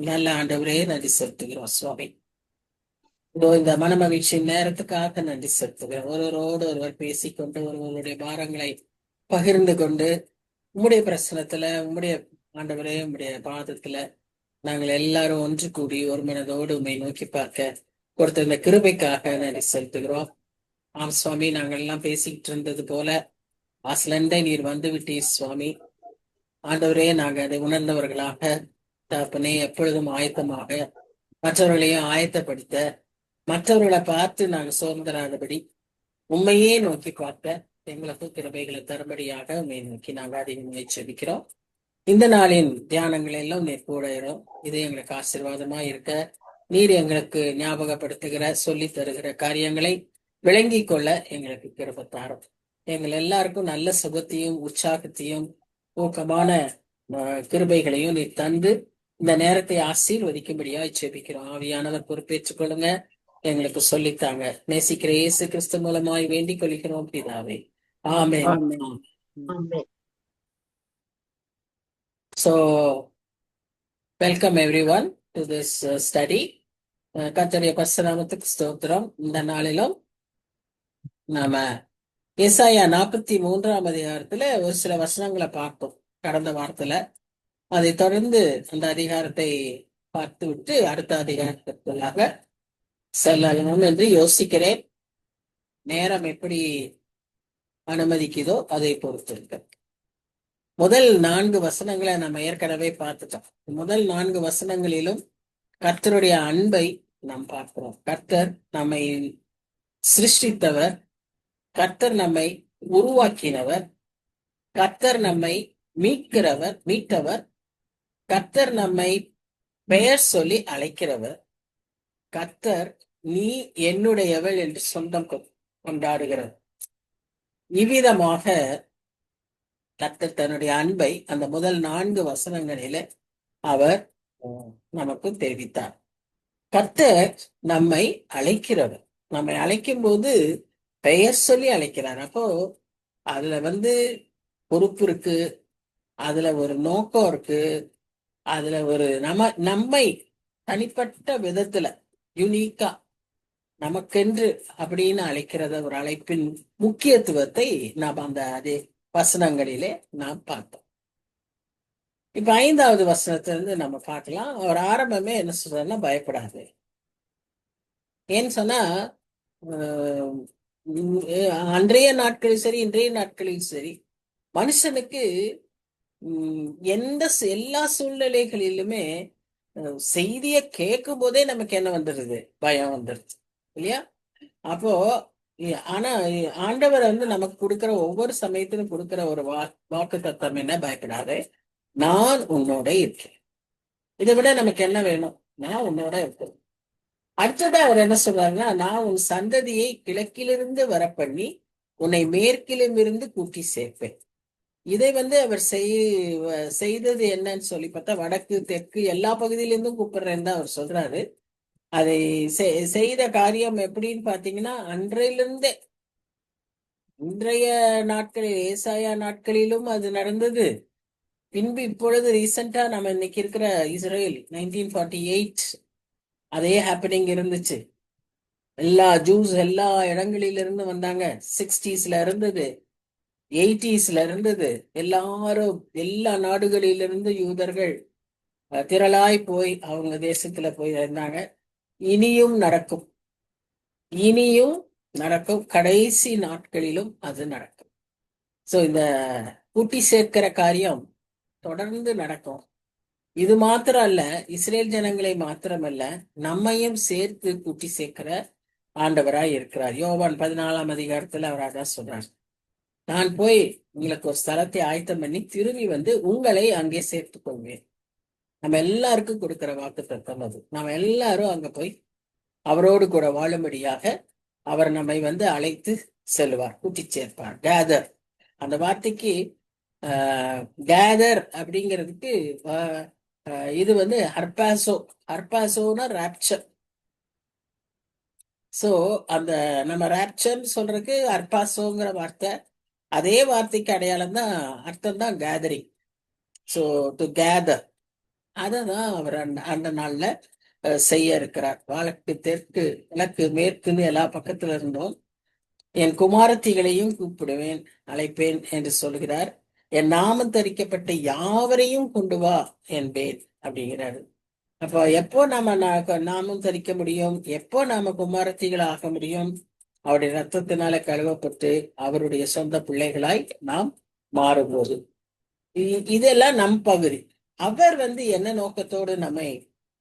நல்ல ஆண்டவரே, நன்றி செலுத்துகிறோம் சுவாமி. இதோ இந்த மனமகிழ்ச்சி நேரத்துக்காக நன்றி செலுத்துகிறோம். ஒருவரோடு ஒருவர் பேசிக்கொண்டு ஒருவருடைய பாரங்களை பகிர்ந்து கொண்டு உம்முடைய பிரசனத்துல உம்முடைய ஆண்டவரே உம்முடைய பாதத்துல நாங்கள் எல்லாரும் ஒன்று கூடி ஒரு மனதோடு உண்மை நோக்கி பார்க்க கொடுத்த இந்த கிருபைக்காக நன்றி செலுத்துகிறோம். ஆம் சுவாமி, நாங்கள் எல்லாம் பேசிக்கிட்டு இருந்தது போல ஆஸ்லண்டை நீர் வந்து விட்டீர் சுவாமி. ஆண்டவரே, நாங்கள் அதை உணர்ந்தவர்களாக தகப்பனே எப்பொழுதும் ஆயத்தமாக மற்றவர்களையும் ஆயத்தப்படுத்த, மற்றவர்களை பார்த்து நாங்கள் சோர்ந்தராதபடி உண்மையே நோக்கி பார்க்க எங்களுக்கு கிருபைகளை தரும்படியாக உண்மை நோக்கி நாங்கள் அதிகமாக செபிக்கிறோம். இந்த நாளின் தியானங்கள் எல்லாம் நீர் கூட இது எங்களுக்கு ஆசீர்வாதமா இருக்க நீர் எங்களுக்கு ஞாபகப்படுத்துகிற சொல்லி தருகிற காரியங்களை விளங்கி கொள்ள எங்களுக்கு கிருபை தாரும். எங்கள் எல்லாருக்கும் நல்ல சுகத்தையும் உற்சாகத்தையும் ஊக்கமான கிருபைகளையும் நீ தந்து இந்த நேரத்தை ஆசீர்வதிக்கும்படியா ஜெபிக்கிறோம். ஆவியானவர் பொறுப்பேற்றுக் கொள்ளுங்க, எங்களுக்கு சொல்லித்தாங்க. நேசிக்கிற இயேசு கிறிஸ்து மூலமாய் வேண்டிக் கொள்கிறோம் பிதாவே, ஆமென். ஆமென். ஆமென். So welcome everyone to this study. கர்த்தருடைய பரிசுநாமத்துக்கு ஸ்தோத்திரம். இந்த நாளிலும் நாம ஏசாயா 43ஆம் அதிகாரத்துல ஒரு சில வசனங்களை பார்த்தோம் கடந்த வாரத்துல. அதை தொடர்ந்து அந்த அதிகாரத்தை பார்த்து விட்டு அடுத்த அதிகாரத்திற்குள்ளாக செல்லணும் என்று யோசிக்கிறேன். நேரம் எப்படி அனுமதிக்குதோ அதை பொறுத்து இருக்கு. முதல் 4 வசனங்களை நம்ம ஏற்கனவே பார்த்துட்டோம். முதல் 4 வசனங்களிலும் கர்த்தருடைய அன்பை நாம் பார்க்கிறோம். கர்த்தர் நம்மை சிருஷ்டித்தவர், கர்த்தர் நம்மை உருவாக்கினவர், கர்த்தர் நம்மை மீட்டவர், கர்த்தர் நம்மை பெயர் சொல்லி அழைக்கிறவர், கர்த்தர் நீ என்னுடையவள் என்று சொந்தம் கொண்டாடுகிறார். இவ்விதமாக கர்த்தர் தன்னுடைய அன்பை அந்த முதல் 4 வசனங்களில அவர் நமக்கு தெரிவித்தார். கர்த்தர் நம்மை அழைக்கிறவர். நம்மை அழைக்கும் போது பெயர் சொல்லி அழைக்கிறார். அப்போ அதுல பொறுப்பு இருக்கு, அதுல ஒரு நோக்கம் இருக்கு, அதுல ஒரு நம்மை தனிப்பட்ட விதத்துல யூனிக்கா நமக்கென்று அப்படின்னு அழைக்கிறத ஒரு அழைப்பின் முக்கியத்துவத்தை நாம் அந்த அதே வசனங்களிலே நாம் பார்த்தோம். இப்ப 5வது வசனத்திலிருந்து நம்ம பார்க்கலாம். அவர் ஆரம்பமே என்ன சொல்றதுன்னா, பயப்படாது. ஏன்னு சொன்னா அன்றைய நாட்களில் சரி இன்றைய நாட்களில் சரி மனுஷனுக்கு எல்லா சூழ்நிலைகளிலுமே செய்திய கேட்கும் போதே நமக்கு என்ன வந்துடுது, பயம் வந்துடுது இல்லையா? அப்போ ஆனா ஆண்டவர் நமக்கு கொடுக்கிற ஒவ்வொரு சமயத்திலும் கொடுக்கிற ஒரு வாக்கு தத்துவம் என்ன, பயப்படாதே, நான் உன்னோட இருக்கேன். இதை விட நமக்கு என்ன வேணும்? நான் உன்னோட இருக்கேன். அடுத்தது அவர் என்ன சொல்றாருன்னா, நான் உன் சந்ததியை கிழக்கிலிருந்து வர பண்ணி உன்னை மேற்கிலும் இருந்து கூட்டி சேர்ப்பேன். இதை அவர் செய்தது என்னன்னு சொல்லி பார்த்தா, வடக்கு தெற்கு எல்லா பகுதியிலிருந்தும் கூப்பிடுறேன்னு தான் அவர் சொல்றாரு. அதை செய்த காரியம் எப்படின்னு பாத்தீங்கன்னா, அன்றையிலிருந்தே இன்றைய நாட்களில் ஏசாயா நாட்களிலும் அது நடந்தது. பின்பு இப்பொழுது ரீசெண்டா நம்ம இன்னைக்கு இருக்கிற இஸ்ரேல் 1948 அதே ஹேப்பனிங் இருந்துச்சு. எல்லா ஜூஸ் எல்லா இடங்களிலிருந்து வந்தாங்க. 60ஸ்ல இருந்தது, 80ஸ்ல இருந்தது. எல்லாரும் எல்லா நாடுகளிலிருந்து யூதர்கள் திரளாய் போய் அவங்க தேசத்துல போய் இருந்தாங்க. இனியும் நடக்கும், இனியும் நடக்கும். கடைசி நாட்களிலும் அது நடக்கும். சோ இந்த கூட்டி சேர்க்கிற காரியம் தொடர்ந்து நடக்கும். இது மாத்திரம் அல்ல, இஸ்ரேல் ஜனங்களை மாத்திரமல்ல, நம்மையும் சேர்த்து கூட்டி சேர்க்கிற ஆண்டவராய் இருக்கிறார். யோவான் 14ஆம் அதிகாரத்துல அவர் அதான் சொல்றார், நான் போய் உங்களுக்கு ஒரு ஸ்தலத்தை ஆயத்தம் பண்ணி திரும்பி உங்களை அங்கே சேர்த்துக் கொள்வேன். நம்ம எல்லாருக்கும் கொடுக்கிற வாக்கு தத்தம் அது. நம்ம எல்லாரும் அங்க போய் அவரோடு கூட வாழும்படியாக அவர் நம்மை அழைத்து செல்வார், கூட்டி சேர்ப்பார். கேதர், அந்த வார்த்தைக்கு கேதர் அப்படிங்கிறதுக்கு இது ஹர்பாசோனா ராப்சர். சோ அந்த நம்ம ராப்சர்ன்னு சொல்றதுக்கு ஹர்பாசோங்கிற வார்த்தை, அதே வார்த்தைக்கு அடையாளம் தான், அர்த்தம் தான் கேதரிங். So to gather. அததான் அவர் அந்த நாள்ல செய்ய இருக்கிறார். வடக்கு தெற்கு கிழக்கு மேற்குன்னு எல்லா பக்கத்துல இருந்தோம். என் குமாரத்திகளையும் கூப்பிடுவேன், அழைப்பேன் என்று சொல்கிறார். என் நாமம் தரிக்கப்பட்ட யாவரையும் கொண்டு வா என்பேன் அப்படிங்கிறாரு. அப்போ எப்போ நாம நாமம் தரிக்க முடியும்? எப்போ நாம குமாரத்திகள் ஆக முடியும்? அவருடைய ரத்தத்தினால கழுவப்பட்டு அவருடைய சொந்த பிள்ளைகளாய் நாம் மாறும்போது. இதெல்லாம் நம் பகுதி. அவர் என்ன நோக்கத்தோடு நம்மை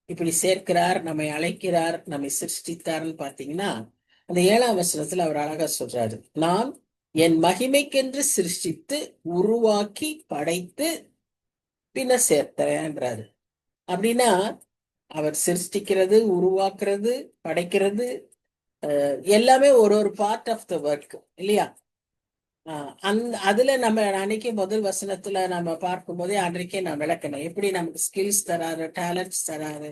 இப்படி சேர்க்கிறார், நம்மை அழைக்கிறார், நம்மை சிருஷ்டித்தார்னு பாத்தீங்கன்னா, அந்த 7ஆம் வசனத்துல அவர் அழகா சொல்றாரு, நான் என் மகிமைக்கென்று சிருஷ்டித்து உருவாக்கி படைத்து பின்ன சேர்த்தேன்றாரு. அப்படின்னா அவர் சிருஷ்டிக்கிறது, உருவாக்குறது, படைக்கிறது எல்லாமே ஒரு ஒரு பார்ட் ஆஃப் த ஒர்க் இல்லையா? அதுல நம்ம அன்னைக்கு முதல் வசனத்துல நம்ம பார்க்கும் போதே அன்றைக்கே நான் விளக்கணும், எப்படி நமக்கு ஸ்கில்ஸ் தராரு, டேலண்ட்ஸ் தராரு,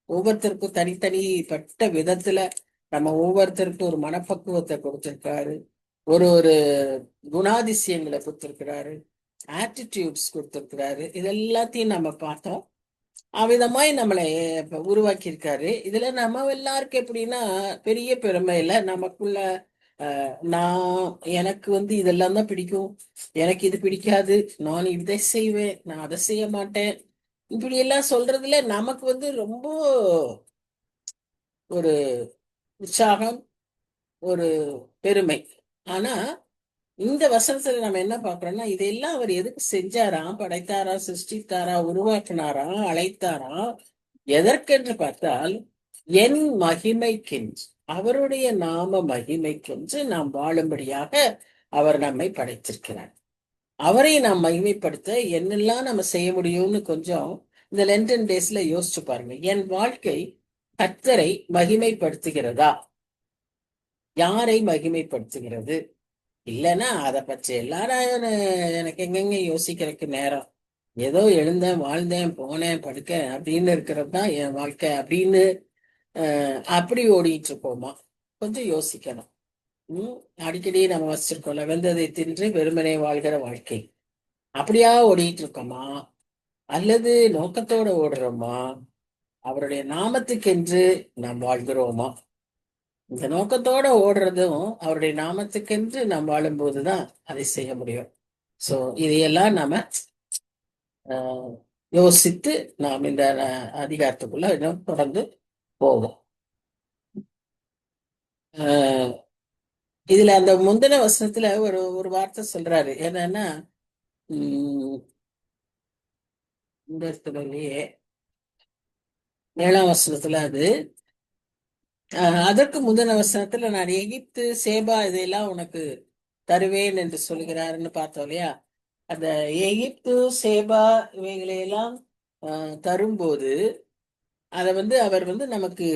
ஒவ்வொருத்தருக்கும் தனித்தனிப்பட்ட விதத்துல நம்ம ஒவ்வொருத்தருக்கும் ஒரு மனப்பக்குவத்தை கொடுத்திருக்காரு, ஒரு ஒரு குணாதிசயங்களை கொடுத்திருக்கிறாரு, ஆட்டிடியூட்ஸ் கொடுத்திருக்கிறாரு. இது எல்லாத்தையும் நம்ம பார்த்தோம். அவ்விதமாய் நம்மளை உருவாக்கி இருக்காரு. இதுல நம்ம எல்லாருக்கும் எப்படின்னா பெரிய பெருமை இல்லை நமக்குள்ள. நான் எனக்கு இதெல்லாம் தான் பிடிக்கும், எனக்கு இது பிடிக்காது, நான் இதை செய்வேன், நான் அதை செய்ய மாட்டேன், இப்படி எல்லாம் சொல்றதுல நமக்கு ரொம்ப ஒரு உற்சாகம், ஒரு பெருமை. ஆனா இந்த வசனத்துல நம்ம என்ன பாக்குறோம்னா, இதெல்லாம் அவர் எதுக்கு செஞ்சாராம்? படைத்தாரா, சிருஷ்டித்தாரா, உருவாக்கினாரா, அழைத்தாரா? எதற்கென்று பார்த்தால் என் மகிமைக்கென்று, அவருடைய நாம மகிமைக்கென்று நாம் வாழும்படியாக அவர் நம்மை படைத்திருக்கிறார். அவரை நாம் மகிமைப்படுத்த என்னெல்லாம் நம்ம செய்ய முடியும்னு கொஞ்சம் இந்த லென்டன் டேஸ்ல யோசிச்சு பாருங்க. என் வாழ்க்கை கர்த்தரை மகிமைப்படுத்துகிறதா? யாரை மகிமைப்படுத்துகிறது? இல்லைன்னா அதை பற்றி எல்லாரும் எனக்கு எங்கெங்க யோசிக்கிறதுக்கு நேரம். ஏதோ எழுந்தேன், வாழ்ந்தேன், போனேன், படுக்கேன் அப்படின்னு இருக்கிறது தான் என் வாழ்க்கை அப்படின்னு அப்படி ஓடிட்டு இருக்கோமா? கொஞ்சம் யோசிக்கணும். அடிக்கடி நம்ம வச்சிருக்கோம்ல, வெந்ததை தின்று வெறுமனே வாழ்கிற வாழ்க்கை, அப்படியா ஓடிட்டு இருக்கோமா? அல்லது நோக்கத்தோட ஓடுறோமா? அவருடைய நாமத்துக்கென்று நாம் வாழ்கிறோமா? இந்த நோக்கத்தோட ஓடுறதும் அவருடைய நாமத்துக்கென்று நாம் வாழும்போதுதான் அதை செய்ய முடியும். சோ இதையெல்லாம் நாம யோசித்து நாம் இந்த அதிகாரத்துக்குள்ள இன்னும் தொடர்ந்து போவோம். இதுல அந்த முந்தின வசனத்துல ஒரு ஒரு வார்த்தை சொல்றாரு, என்னன்னா இந்த இடத்துலயே 7ஆம் வசனத்துல அது அதற்கு முந்தின வசனத்துல நான் எகிப்து, சேபா இதையெல்லாம் உனக்கு தருவேன் என்று சொல்கிறாருன்னு பார்த்தோம் இல்லையா? அந்த எகிப்து, சேபா இவைகளையெல்லாம் தரும்போது அதை அவர் நமக்கு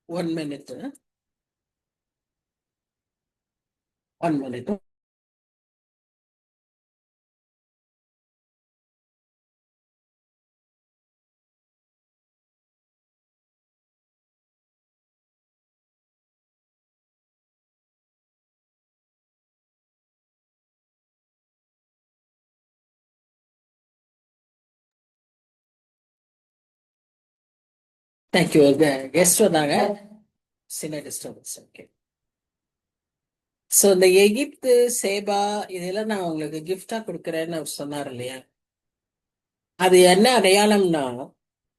1 மினிட் 1 மினிட். தேங்க்யூ. கெஸ்ட் வந்தாங்க, சின்ன டிஸ்டர்பன்ஸ். ஓகே. ஸோ இந்த எகிப்து, சேபா இதெல்லாம் நான் உங்களுக்கு கிஃப்டா கொடுக்குறேன்னு அவர் சொன்னார் இல்லையா? அது என்ன அடையாளம்னா,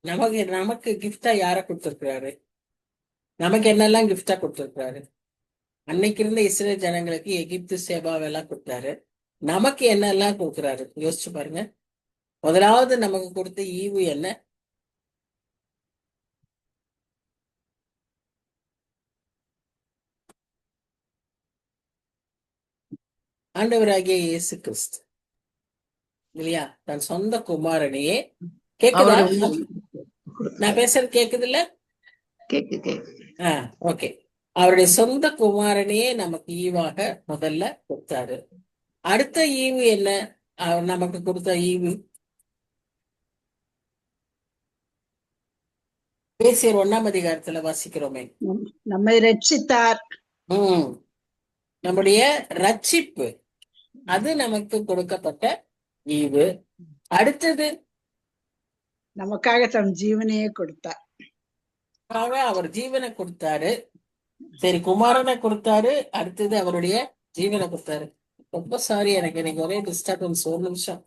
நமக்கு நமக்கு கிஃப்டா யார கொடுத்துருக்கிறாரு? நமக்கு என்னெல்லாம் கிஃப்டா கொடுத்துருக்கிறாரு? அன்னைக்கு இருந்த இஸ்ரேல் ஜனங்களுக்கு எகிப்து, சேபாவெல்லாம் கொடுத்தாரு. நமக்கு என்னெல்லாம் கொடுக்குறாரு யோசிச்சு பாருங்க. முதலாவது நமக்கு கொடுத்த ஈவு என்ன? ஆண்டவராகிய இயேசு கிறிஸ்து இல்லையா? தன் சொந்த குமாரனையே. கேக்குதா? நான் பேசுறது கேக்குது இல்ல? ஓகே. அவருடைய சொந்த குமாரனையே நமக்கு ஈவாக முதல்ல கொடுத்தாரு. அடுத்த ஈவு என்ன? அவர் நமக்கு கொடுத்த ஈவு பேசியர் 1ஆம் அதிகாரத்துல வாசிக்கிறோமே, நம்மை ரட்சித்தார். நம்முடைய ரட்சிப்பு அது நமக்கு கொடுக்கப்பட்ட ஈவு. அடுத்தது நமக்காக தம் ஜீவனையே கொடுத்தார். அவர் ஜீவனை கொடுத்தாரு. சரி, குமாரனை கொடுத்தாரு. அடுத்தது அவருடைய ஜீவனை கொடுத்தாரு. ரொம்ப சாரி, எனக்கு இன்னைக்கு ஒரே டிஸ்டர்பன்ஸ். ஒரு நிமிஷம்.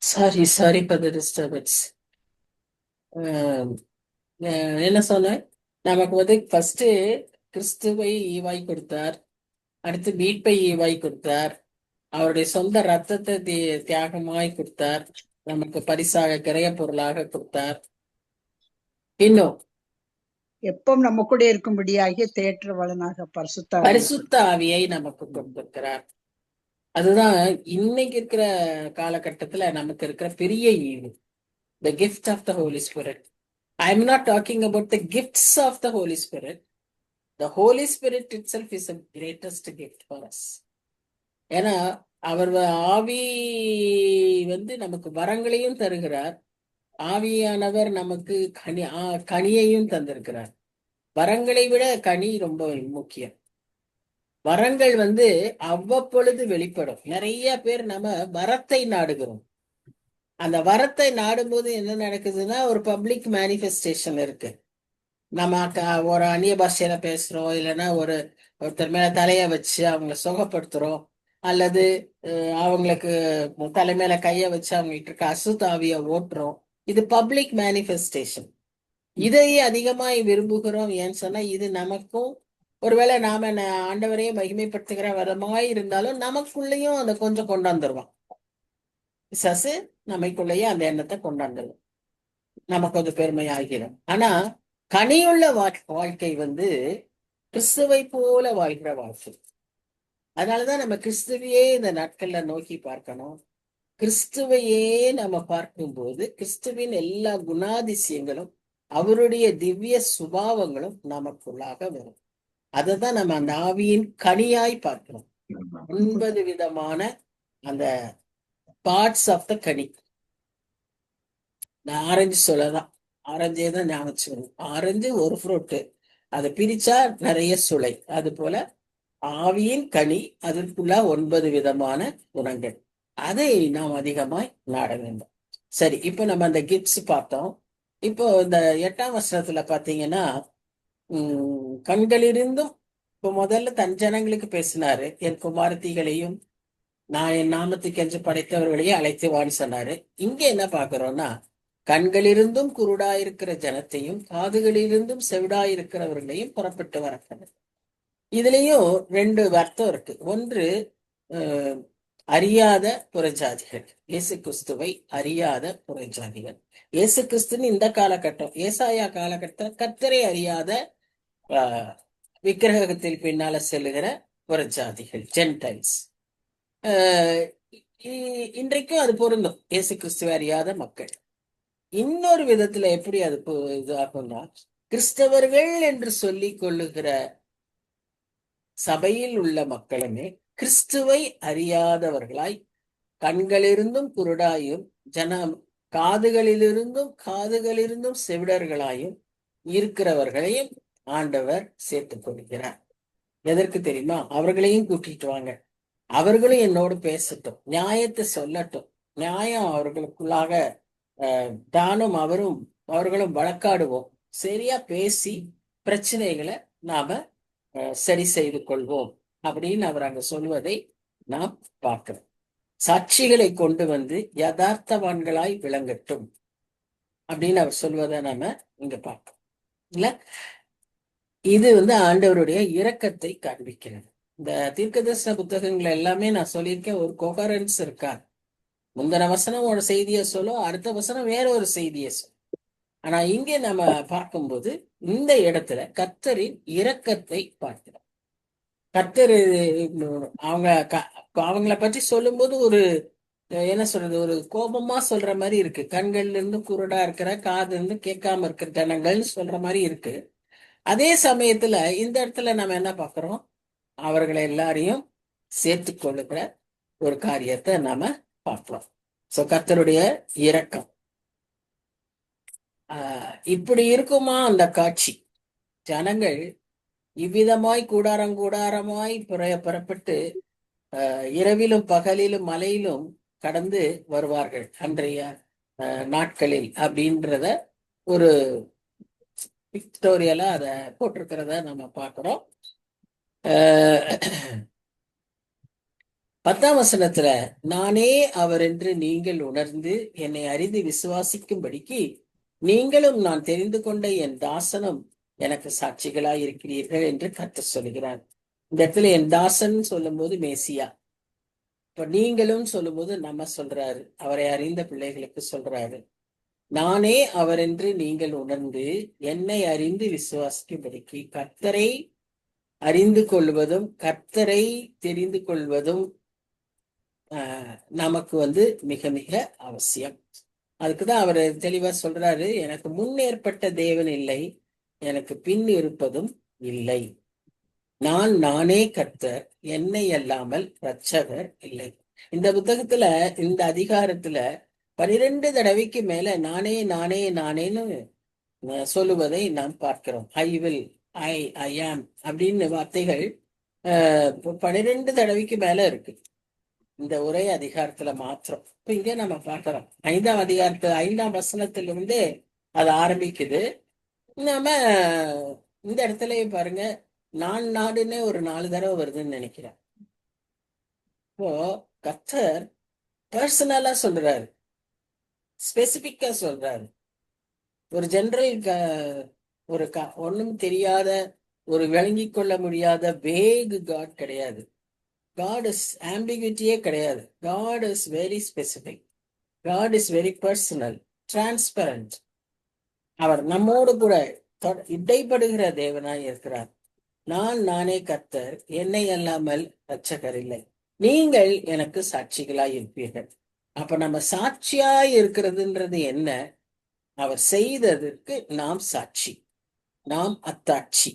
Sorry sorry for the disturbance. என்ன சொன்னேன்? நமக்கு வந்து ஃபர்ஸ்ட் கிறிஸ்துவை ஈவாய் கொடுத்தார். அடுத்து மீட்பை ஈவாய் கொடுத்தார். அவருடைய சொந்த ரத்தத்தை தியாகமாய் கொடுத்தார். நமக்கு பரிசாக கிரைய பொருளாக கொடுத்தார். இன்னும் எப்பவும் நம்ம கூட இருக்கும்படியாகிய தேற்றவளனாக பரிசுத்த பரிசுத்த ஆவியை நமக்கு கொடுத்திருக்கிறார். அதுதான் இன்னைக்கு இருக்கிற காலகட்டத்துல நமக்கு இருக்கிற பெரிய ஈவு. The gift of the Holy Spirit. I am not talking about the gifts of the Holy Spirit. The Holy Spirit itself is the greatest gift for us. ஏன்னா அவர் ஆவி வந்து நமக்கு வரங்களையும் தருகிறார். ஆவியானவர் நமக்கு கனியையும் தந்திருக்கிறார். வரங்களை விட கனி ரொம்ப முக்கியம். வரங்கள் வந்து அவ்வப்பொழுது வெளிப்படும். நிறைய பேர் நம்ம வரத்தை நாடுகிறோம். அந்த வரத்தை நாடும்போது என்ன நடக்குதுன்னா, ஒரு பப்ளிக் மேனிஃபெஸ்டேஷன் இருக்கு. நம்ம ஒரு அந்நிய பாஷையில பேசுறோம், இல்லைன்னா ஒருத்தர் மேல தலைய வச்சு அவங்கள சுகப்படுத்துறோம், அல்லது அவங்களுக்கு தலைமையில கைய வச்சு அவங்ககிட்ட இருக்க அசுத்தாவிய ஓட்டுறோம். இது பப்ளிக் மேனிஃபெஸ்டேஷன். இதையே அதிகமாய் விரும்புகிறோம். ஏன்னு சொன்னா, இது நமக்கும் ஒருவேளை நாம ஆண்டவரையே மகிமைப்படுத்துகிற விதமாய் இருந்தாலும் நமக்குள்ளேயும் அதை கொஞ்சம் கொண்டாந்துருவான். பிசாசு நமக்குள்ளேயே அந்த எண்ணத்தை கொண்டாந்துருவோம். நமக்கு கொஞ்சம் பெருமையாகிறோம். ஆனா கனியுள்ள வாழ்க்கை வந்து கிறிஸ்துவை போல வாழ்கிற வாழ்க்கை. அதனாலதான் நம்ம கிறிஸ்துவையே இந்த நாட்கள்ல நோக்கி பார்க்கணும். கிறிஸ்துவையே நம்ம பார்க்கும்போது கிறிஸ்துவின் எல்லா குணாதிசயங்களும் அவருடைய திவ்ய சுபாவங்களும் நமக்குள்ளாக வரும். அததான் நம்ம அந்த ஆவியின் கனியாய் பார்க்கிறோம். 9 விதமான அந்த பார்ட்ஸ் ஆஃப் த கனி. நான் ஆரஞ்சு சொல்லலாம், ஆரஞ்சே தான் ஞாபகம். ஆரஞ்சு ஒரு ஃப்ரூட்டு, அதை பிரிச்சா நிறைய சுளை. அது போல ஆவியின் கனி, அதற்குள்ள 9 விதமான குணங்கள். அதை நாம் அதிகமாய் நாட வேண்டும். சரி, இப்போ நம்ம அந்த கிஃப்ட்ஸ் பார்த்தோம். இப்போ இந்த 8ஆம் வசனத்துல பாத்தீங்கன்னா, கண்களிருந்தும், இப்போ முதல்ல தன் ஜனங்களுக்கு பேசினாரு. என் குமாரத்திகளையும் நான் என் நாமத்துக்கு என்று படைத்தவர்களையும் அழைத்துவான்னு சொன்னாரு. இங்க என்ன பாக்குறோம்னா, கண்களிருந்தும் குருடாயிருக்கிற ஜனத்தையும் காதுகளிலிருந்தும் செவிடாயிருக்கிறவர்களையும் புறப்பட்டு வரக்கிறது. இதுலயும் 2 அர்த்தம் இருக்கு. ஒன்று, அறியாத புறஜாதிகள், இயேசு கிறிஸ்துவை அறியாத புறஜாதிகள். இயேசு கிறிஸ்துன்னு இந்த காலகட்டம், ஏசாயா காலகட்டம், கர்த்தரை அறியாத விக்கிரகத்தில் பின்னால செல்லுகிற புறஜாதிகள், ஜென்டைல்ஸ். இன்றைக்கும் அது பொருந்தும், இயேசு கிறிஸ்துவை அறியாத மக்கள். இன்னொரு விதத்துல எப்படி அது இது ஆகும்னா, கிறிஸ்தவர்கள் என்று சொல்லிக் கொள்ளுகிற சபையில் உள்ள மக்களுமே கிறிஸ்துவை அறியாதவர்களாய், கண்களிலிருந்தும் குருடாயும் காதுகளிலிருந்தும் செவிடர்களாயும் இருக்கிறவர்களையும் ஆண்டவர் சேர்த்துக் கொள்கிறார். எதற்கு தெரியுமா? அவர்களையும் கூட்டிட்டு வாங்க, அவர்களும் என்னோடு பேசட்டும், நியாயத்தை சொல்லட்டும். நியாயம் அவர்களுக்குள்ளாக தானும் அவர்களும் வழக்காடுவோம். சரியா பேசி பிரச்சனைகளை நாம சரி செய்து கொள்வோம் அப்படின்னு அவர் அங்க சொல்வதை நாம் பார்க்கிறோம். சாட்சிகளை கொண்டு வந்து யதார்த்தவான்களாய் விளங்கட்டும் அப்படின்னு அவர் சொல்வதை நாம இங்க பார்க்கிறோம். இல்ல, இது ஆண்டவருடைய இரக்கத்தை காண்பிக்கிறது. இந்த தீர்க்கதரிசன புத்தகங்கள் எல்லாமே நான் சொல்லியிருக்கேன், ஒரு கோகரன்ஸ் இருக்கா. முந்தின வசனம் ஒரு செய்தியை சொல்லும், அடுத்த வசனம் வேற ஒரு செய்தியை சொல்லும். ஆனா இங்கே நம்ம பார்க்கும்போது இந்த இடத்துல கர்த்தரின் இரக்கத்தை பார்க்கிறோம். கர்த்தர் அவங்க அவங்கள பற்றி சொல்லும்போது ஒரு என்ன சொல்றது, ஒரு கோபமா சொல்ற மாதிரி இருக்கு. கண்கள்ல இருந்து குருடா இருக்கிற, காது இருந்து கேட்காம இருக்கிற ஜனங்கள்னு சொல்ற மாதிரி இருக்கு. அதே சமயத்துல இந்த இடத்துல நம்ம என்ன பார்க்கிறோம், அவர்களை எல்லாரையும் சேர்த்து கொள்ளுகிற ஒரு காரியத்தை நாம பார்க்கிறோம். சோ கர்த்தருடைய இரக்கம் இப்படி இருக்குமா அந்த காட்சி? ஜனங்கள் இவ்விதமாய் கூடாரம் கூடாரமாய் புறப்பட்டு இரவிலும் பகலிலும் மலையிலும் கடந்து வருவார்கள் அன்றைய நாட்களில் அப்படின்றத ஒரு பிக்டோரியலா அதை போட்டிருக்கிறத நம்ம பார்க்கிறோம். 10ஆம் வசனத்துல, நானே அவர் என்று நீங்கள் உணர்ந்து என்னை அறிந்து விசுவாசிக்கும்படிக்கு நீங்களும் நான் தெரிந்து கொண்ட என் தாசனும் எனக்கு சாட்சிகளாய் இருக்கிறீர்கள் என்று கர்த்தர் சொல்கிறார். இந்த இடத்துல என் தாசன் சொல்லும் போது மேசியா, இப்ப நீங்களும் சொல்லும்போது நம்ம சொல்றாரு, அவரை அறிந்த பிள்ளைகளுக்கு சொல்றாரு. நானே அவர் என்று நீங்கள் உணர்ந்து என்னை அறிந்து விசுவாசிக்கும்படிக்கு, கர்த்தரை அறிந்து கொள்வதும் கர்த்தரை தெரிந்து கொள்வதும் நமக்கு மிக மிக அவசியம். அதுக்குதான் அவர் தெளிவா சொல்றாரு, எனக்கு முன் ஏற்பட்ட தேவன் இல்லை, எனக்கு பின் இருப்பதும் இல்லை. நானே கர்த்தர், என்னை அல்லாமல் இரட்சகர் இல்லை. இந்த புத்தகத்துல, இந்த அதிகாரத்துல 12 தடவைக்கு மேல நானே நானே நானேன்னு சொல்லுவதை நாம் பார்க்கிறோம். ஐ வில், ஐ ஆம் அப்படின்னு வார்த்தைகள் 12 தடவைக்கு மேல இருக்கு இந்த ஒரே அதிகாரத்துல மாத்திரம். இப்ப இங்க நம்ம பார்க்கிறோம் 5ஆம் அதிகாரத்து 5ஆம் வசனத்திலிருந்தே அது ஆரம்பிக்குது. நாம இந்த இடத்துலயும் பாருங்க, நாடுன்னு ஒரு 4 தடவை வருதுன்னு நினைக்கிறேன். இப்போ கர்த்தர் பர்சனலா சொல்றாரு, ஸ்பெசிபிக்கா சொல்றாரு. ஒரு ஜெனரல் ஒரு ஒண்ணும் தெரியாத, ஒரு விளங்கி கொள்ள முடியாத வேகு காட் கிடையாது. God is ambiguity கிடையாது. God is very specific. God is very personal, transparent. அவர் நம்மோடு கூட இடைப்படுகிற தேவனாய் இருக்கிறார். நானே கர்த்தர், என்னை அல்லாமல் இரட்சகர் இல்லை, நீங்கள் எனக்கு சாட்சிகளாய் இருப்பீர்கள். அப்ப நம்ம சாட்சியாய் இருக்கிறதுன்றது என்ன? அவர் செய்ததற்கு நாம் சாட்சி, நாம் அத்தாட்சி.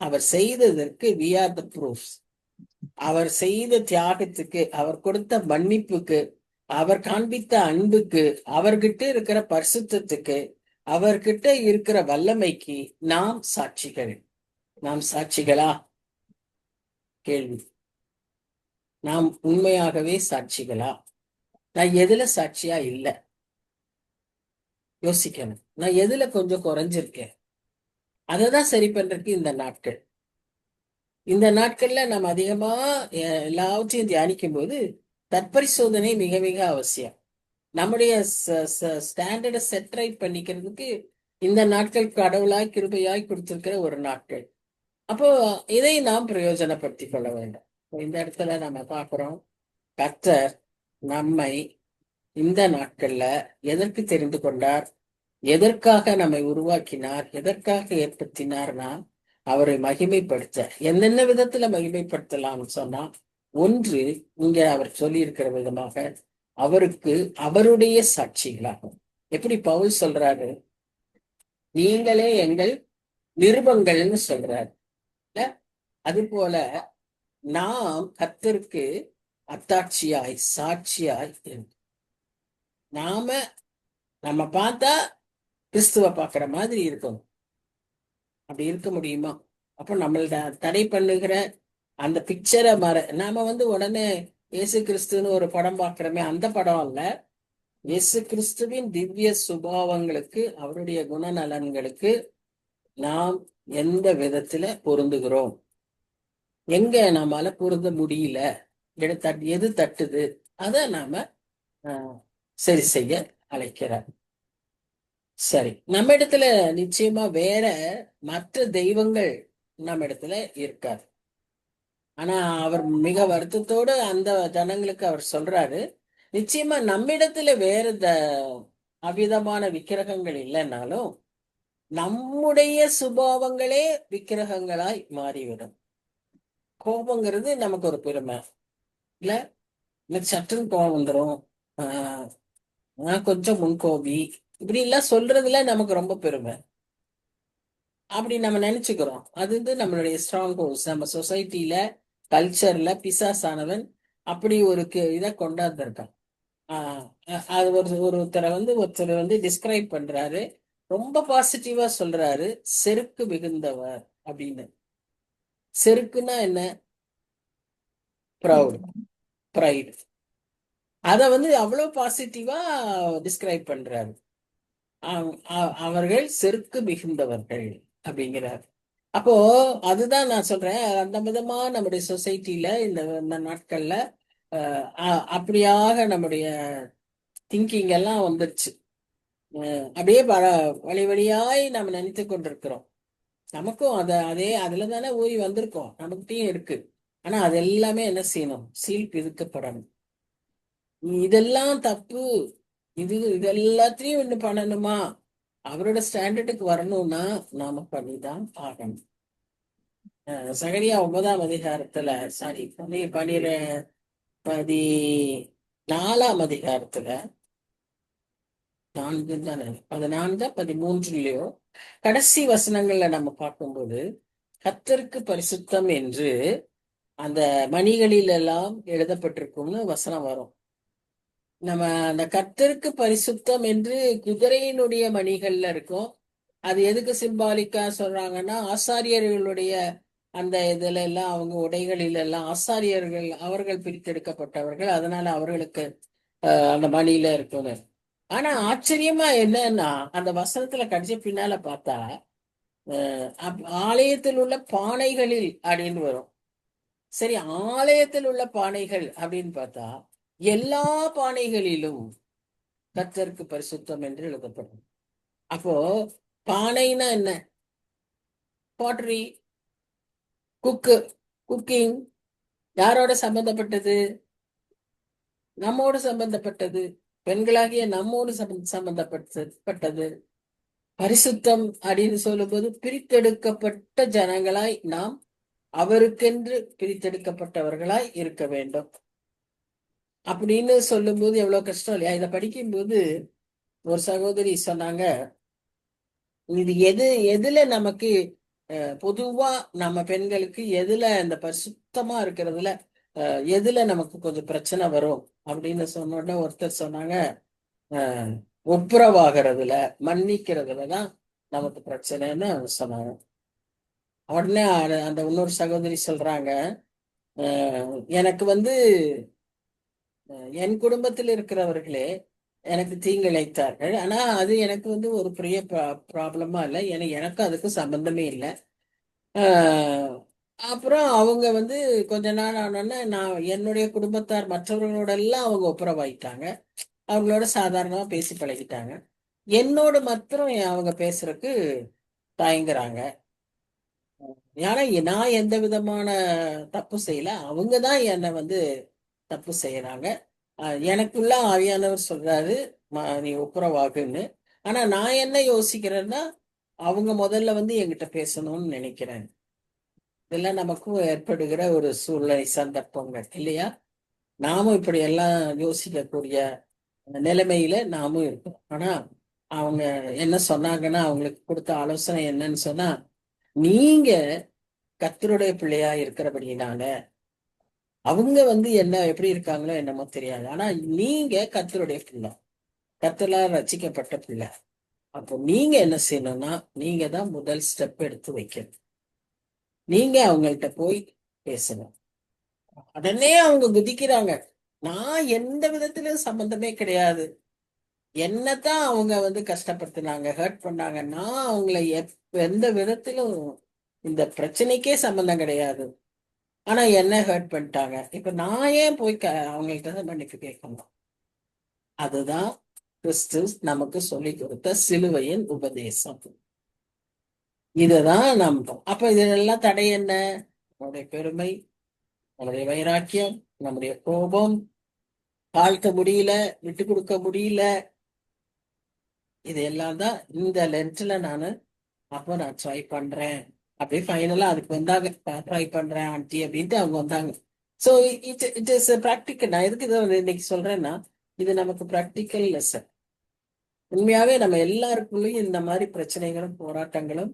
அவர் செய்ததற்கு we are the proofs. அவர் செய்த தியாகத்துக்கு, அவர் கொடுத்த மன்னிப்புக்கு, அவர் காண்பித்த அன்புக்கு, அவர்கிட்ட இருக்கிற பரிசுத்தத்துக்கு, அவர்கிட்ட இருக்கிற வல்லமைக்கு நாம் சாட்சிகள். நாம் சாட்சிகளா? கேள்வி. நாம் உண்மையாகவே சாட்சிகளா? நான் எதுல சாட்சியா இல்ல? யோசிக்கணும். நான் எதுல கொஞ்சம் குறைஞ்சிருக்கேன்? அததான் சரி பண்றதுக்கு இந்த நாட்கள்ல நம்ம அதிகமா எல்லாவற்றையும் தியானிக்கும் போது தற்பரிசோதனை மிக மிக அவசியம். நம்முடைய ஸ்டாண்டர்டை செட் ரைட் பண்ணிக்கிறதுக்கு இந்த நாட்கள் கடவுளாய் கிருபையாய் கொடுத்திருக்கிற ஒரு நாட்கள். அப்போ இதை நாம் பிரயோஜனப்படுத்திக் கொள்ள வேண்டும். இந்த இடத்துல நம்ம பார்க்கிறோம், கர்த்தர் நம்மை இந்த நாட்கள்ல எதற்கு தெரிந்து கொண்டார், எதற்காக நம்மை உருவாக்கினார், எதற்காக ஏற்படுத்தினார்னா அவரை மகிமைப்படுத்த. என்னென்ன விதத்துல மகிமைப்படுத்தலாம்னு சொன்னா, ஒன்று, இங்க அவர் சொல்லி இருக்கிற விதமாக அவருக்கு அவருடைய சாட்சிகளாகும். எப்படி பவுல் சொல்றாரு, நீங்களே எங்கள் நிருபங்கள்னு சொல்றாரு. அது போல நாம் கர்த்தருக்கு அத்தாட்சியாய் சாட்சியாய் நம்ம பார்த்தா கிறிஸ்துவ பார்க்கிற மாதிரி இருக்கும். அப்படி இருக்க முடியுமா? அப்ப நம்மள தடை பண்ணுகிற அந்த பிக்சரை நாம உடனே இயேசு கிறிஸ்துன்னு ஒரு படம் பார்க்கிறோமே, அந்த படம் அல்ல. இயேசு கிறிஸ்துவின் திவ்ய சுபாவங்களுக்கு, அவருடைய குணநலன்களுக்கு நாம் எந்த விதத்துல பொருந்துகிறோம், எங்க நம்மால பொருந்த முடியல, எது தட்டுது, அதை நாம சரி செய்ய அழைக்கிறார். சரி, நம்ம இடத்துல நிச்சயமா வேற மற்ற தெய்வங்கள் நம்ம இடத்துல இருக்காது. ஆனா அவர் மிக வருத்தத்தோடு அந்த ஜனங்களுக்கு அவர் சொல்றாரு, நிச்சயமா நம்மிடத்துல வேற அவ்விதமான விக்கிரகங்கள் இல்லைன்னாலும் நம்முடைய சுபாவங்களே விக்கிரகங்களாய் மாறிவிடும். கோபங்கிறது நமக்கு ஒரு பெருமை இல்ல. எனக்கு சட்டுன்னு கோபம் வந்துடும். நான் கொஞ்சம் முன்கோபி, இப்படி எல்லாம் சொல்றதுல நமக்கு ரொம்ப பெருமை. அப்படி நம்ம நினைச்சுக்கிறோம். அது வந்து நம்மளுடைய ஸ்ட்ராங் ஹோல்ஸ். நம்ம சொசைட்டில கல்ச்சர்ல பிசாசானவன் அப்படி ஒரு இதை கொண்டாந்துருக்கான். அது ஒருத்தரை வந்து ஒருத்தர் வந்து டிஸ்கிரைப் பண்றாரு. ரொம்ப பாசிட்டிவா சொல்றாரு, செருக்கு மிகுந்தவர் அப்படின்னு. செருக்குன்னா என்ன? Proud, pride. அத வந்து அவ்வளவு பாசிட்டிவா டிஸ்கிரைப் பண்றாரு. அவர்கள் செருக்கு மிகுந்தவர்கள் அப்படிங்கிறார். அப்போ அதுதான் நான் சொல்றேன். அந்த விதமா நம்முடைய சொசைட்டில இந்த நாட்கள்ல அப்படியாக நம்முடைய திங்கிங் எல்லாம் வந்துருச்சு. அப்படியே வழி வழியாய் நம்ம நினைத்து கொண்டிருக்கிறோம். நமக்கும் அதுல தானே ஊறி வந்திருக்கோம், நமக்கிட்டையும் இருக்கு. ஆனா அது எல்லாமே என்ன செய்யணும்? சீல் பிதுக்கப்படணும். இதெல்லாம் தப்பு, இது எல்லாத்தையும் இன்னும் பண்ணணுமா? அவரோட ஸ்டாண்டர்டுக்கு வரணும்னா நாம பண்ணிதான் ஆகணும். சகரியா 9ஆம் அதிகாரத்துல, சாரி, 14ஆம் அதிகாரத்துல 4 தானே, 14 13லயோ கடைசி வசனங்கள்ல நம்ம பார்க்கும்போது, கர்த்தருக்கு பரிசுத்தம் என்று அந்த மணிகளில் எல்லாம் எழுதப்பட்டிருக்கும்னு வசனம் வரும். நம்ம அந்த கர்த்தருக்கு பரிசுத்தம் என்று குதிரையினுடைய மணிகள்ல இருக்கும். அது எதுக்கு சிம்பாலிக்கா சொல்றாங்கன்னா, ஆசாரியர்களுடைய அந்த இதுல எல்லாம், அவங்க உடைகளில் எல்லாம் ஆசாரியர்கள் அவர்கள் பிரித்தெடுக்கப்பட்டவர்கள், அதனால அவர்களுக்கு அந்த மணியில இருக்குன்னு. ஆனா ஆச்சரியமா என்னன்னா, அந்த வசனத்துல கடைசி பின்னால பார்த்தா ஆலயத்தில் உள்ள பானைகளில் அப்படின்னு வரும். சரி, ஆலயத்தில் உள்ள பானைகள் அப்படின்னு பார்த்தா எல்லா பானைகளிலும் கர்த்தருக்கு பரிசுத்தம் என்று எழுதப்படும். அப்போ பானைனா என்ன? பாட்டரி, குக்கிங் யாரோட சம்பந்தப்பட்டது? நம்மோடு சம்பந்தப்பட்டது. பெண்களாகிய நம்மோடு சம்பந்தப்பட்டது. பரிசுத்தம் அப்படின்னு சொல்லும்போது பிரித்தெடுக்கப்பட்ட ஜனங்களாய் நாம் அவருக்கென்று பிரித்தெடுக்கப்பட்டவர்களாய் இருக்க வேண்டும் அப்படின்னு சொல்லும்போது எவ்வளவு கஷ்டம் இல்லையா? இதை படிக்கும்போது ஒரு சகோதரி சொன்னாங்க, இது எதுல நமக்கு பொதுவா நம்ம பெண்களுக்கு எதுல இந்த பரிசுத்தமா இருக்கிறதுல எதுல நமக்கு கொஞ்சம் பிரச்சனை வரும் அப்படின்னு சொன்ன உடனே ஒருத்தர் சொன்னாங்க, ஒப்புரவாகிறதுல, மன்னிக்கிறதுலதான் நமக்கு பிரச்சனைன்னு சொன்னாங்க. உடனே அந்த இன்னொரு சகோதரி சொல்றாங்க, எனக்கு வந்து என் குடும்பத்தில் இருக்கிறவர்களே எனக்கு தீங்கிழைத்தார்கள். ஆனா அது எனக்கு வந்து ஒரு பெரிய ப்ராப்ளமா இல்லை. எனக்கும் அதுக்கும் சம்பந்தமே இல்லை. அப்புறம் அவங்க வந்து கொஞ்ச நாள் ஆனோடனே நான் என்னுடைய குடும்பத்தார் மற்றவர்களோட எல்லாம் அவங்க ஒப்புரவாயிட்டாங்க. அவங்களோட சாதாரணமா பேசி பழகிட்டாங்க. என்னோட மாத்திரம் அவங்க பேசுறதுக்கு தயங்குறாங்க. ஏன்னா நான் எந்த விதமான தப்பு செய்யல, அவங்கதான் என்னை வந்து தப்பு செய்யறாங்க. எனக்குள்ள ஆவியானவர் சொல்றாரு, நீ ஒப்புரவாகுன்னு. ஆனா நான் என்ன யோசிக்கிறேன்னா, அவங்க முதல்ல வந்து என்கிட்ட பேசணும்னு நினைக்கிறேன். இதெல்லாம் நமக்கும் ஏற்படுகிற ஒரு சூழ்நிலை, சந்தர்ப்பங்கள் இல்லையா? நாமும் இப்படி எல்லாம் யோசிக்கக்கூடிய நிலைமையில நாமும் இருக்கோம். ஆனா அவங்க என்ன சொன்னாங்கன்னா, அவங்களுக்கு கொடுத்த ஆலோசனை என்னன்னு சொன்னா, நீங்க கர்த்தருடைய பிள்ளையா இருக்கிறபடினால அவங்க வந்து என்ன எப்படி இருக்காங்களோ என்னமோ தெரியாது, ஆனா நீங்க கர்த்தருடைய பிள்ளை, கர்த்தரால் ரட்சிக்கப்பட்ட பிள்ளை. அப்போ நீங்க என்ன செய்யணும்னா, நீங்க தான் முதல் ஸ்டெப் எடுத்து வைக்கணும். நீங்க அவங்கள்ட்ட போய் பேசணும். உடனே அவங்க குதிக்கிறாங்க, நான் எந்த விதத்திலும் சம்பந்தமே கிடையாது, என்னத்தான் அவங்க வந்து கஷ்டப்படுத்தினாங்க, ஹர்ட் பண்ணாங்க, நான் அவங்கள எந்த விதத்திலும் இந்த பிரச்சனைக்கே சம்பந்தம் கிடையாது, ஆனா என்ன ஹர்ட் பண்ணிட்டாங்க, இப்ப நான் ஏன் போய் அவங்கள்ட்ட மன்னிப்பு கேட்கணும்? அதுதான் கிறிஸ்து நமக்கு சொல்லி கொடுத்த சிலுவையின் உபதேசம். இதுதான் நம்பும். அப்ப இதெல்லாம் தடை என்ன? நம்முடைய பெருமை, நம்முடைய வைராக்கியம், நம்முடைய கோபம், தாழ்த்த முடியல, விட்டு கொடுக்க முடியல. இது எல்லாம் தான் இந்த லென்ட்ல நான் ட்ரை பண்றேன். அப்படியே ஃபைனலா அதுக்கு வந்தாங்க. ட்ரை பண்றேன் ஆண்டி அப்படின்ட்டு அவங்க வந்தாங்க. So it is practical. நான் எதுக்கு இதை இன்னைக்கு சொல்றேன்னா, இது நமக்கு ப்ராக்டிக்கல் லெசன். உண்மையாவே நம்ம எல்லாருக்குள்ளயும் இந்த மாதிரி பிரச்சனைகளும் போராட்டங்களும்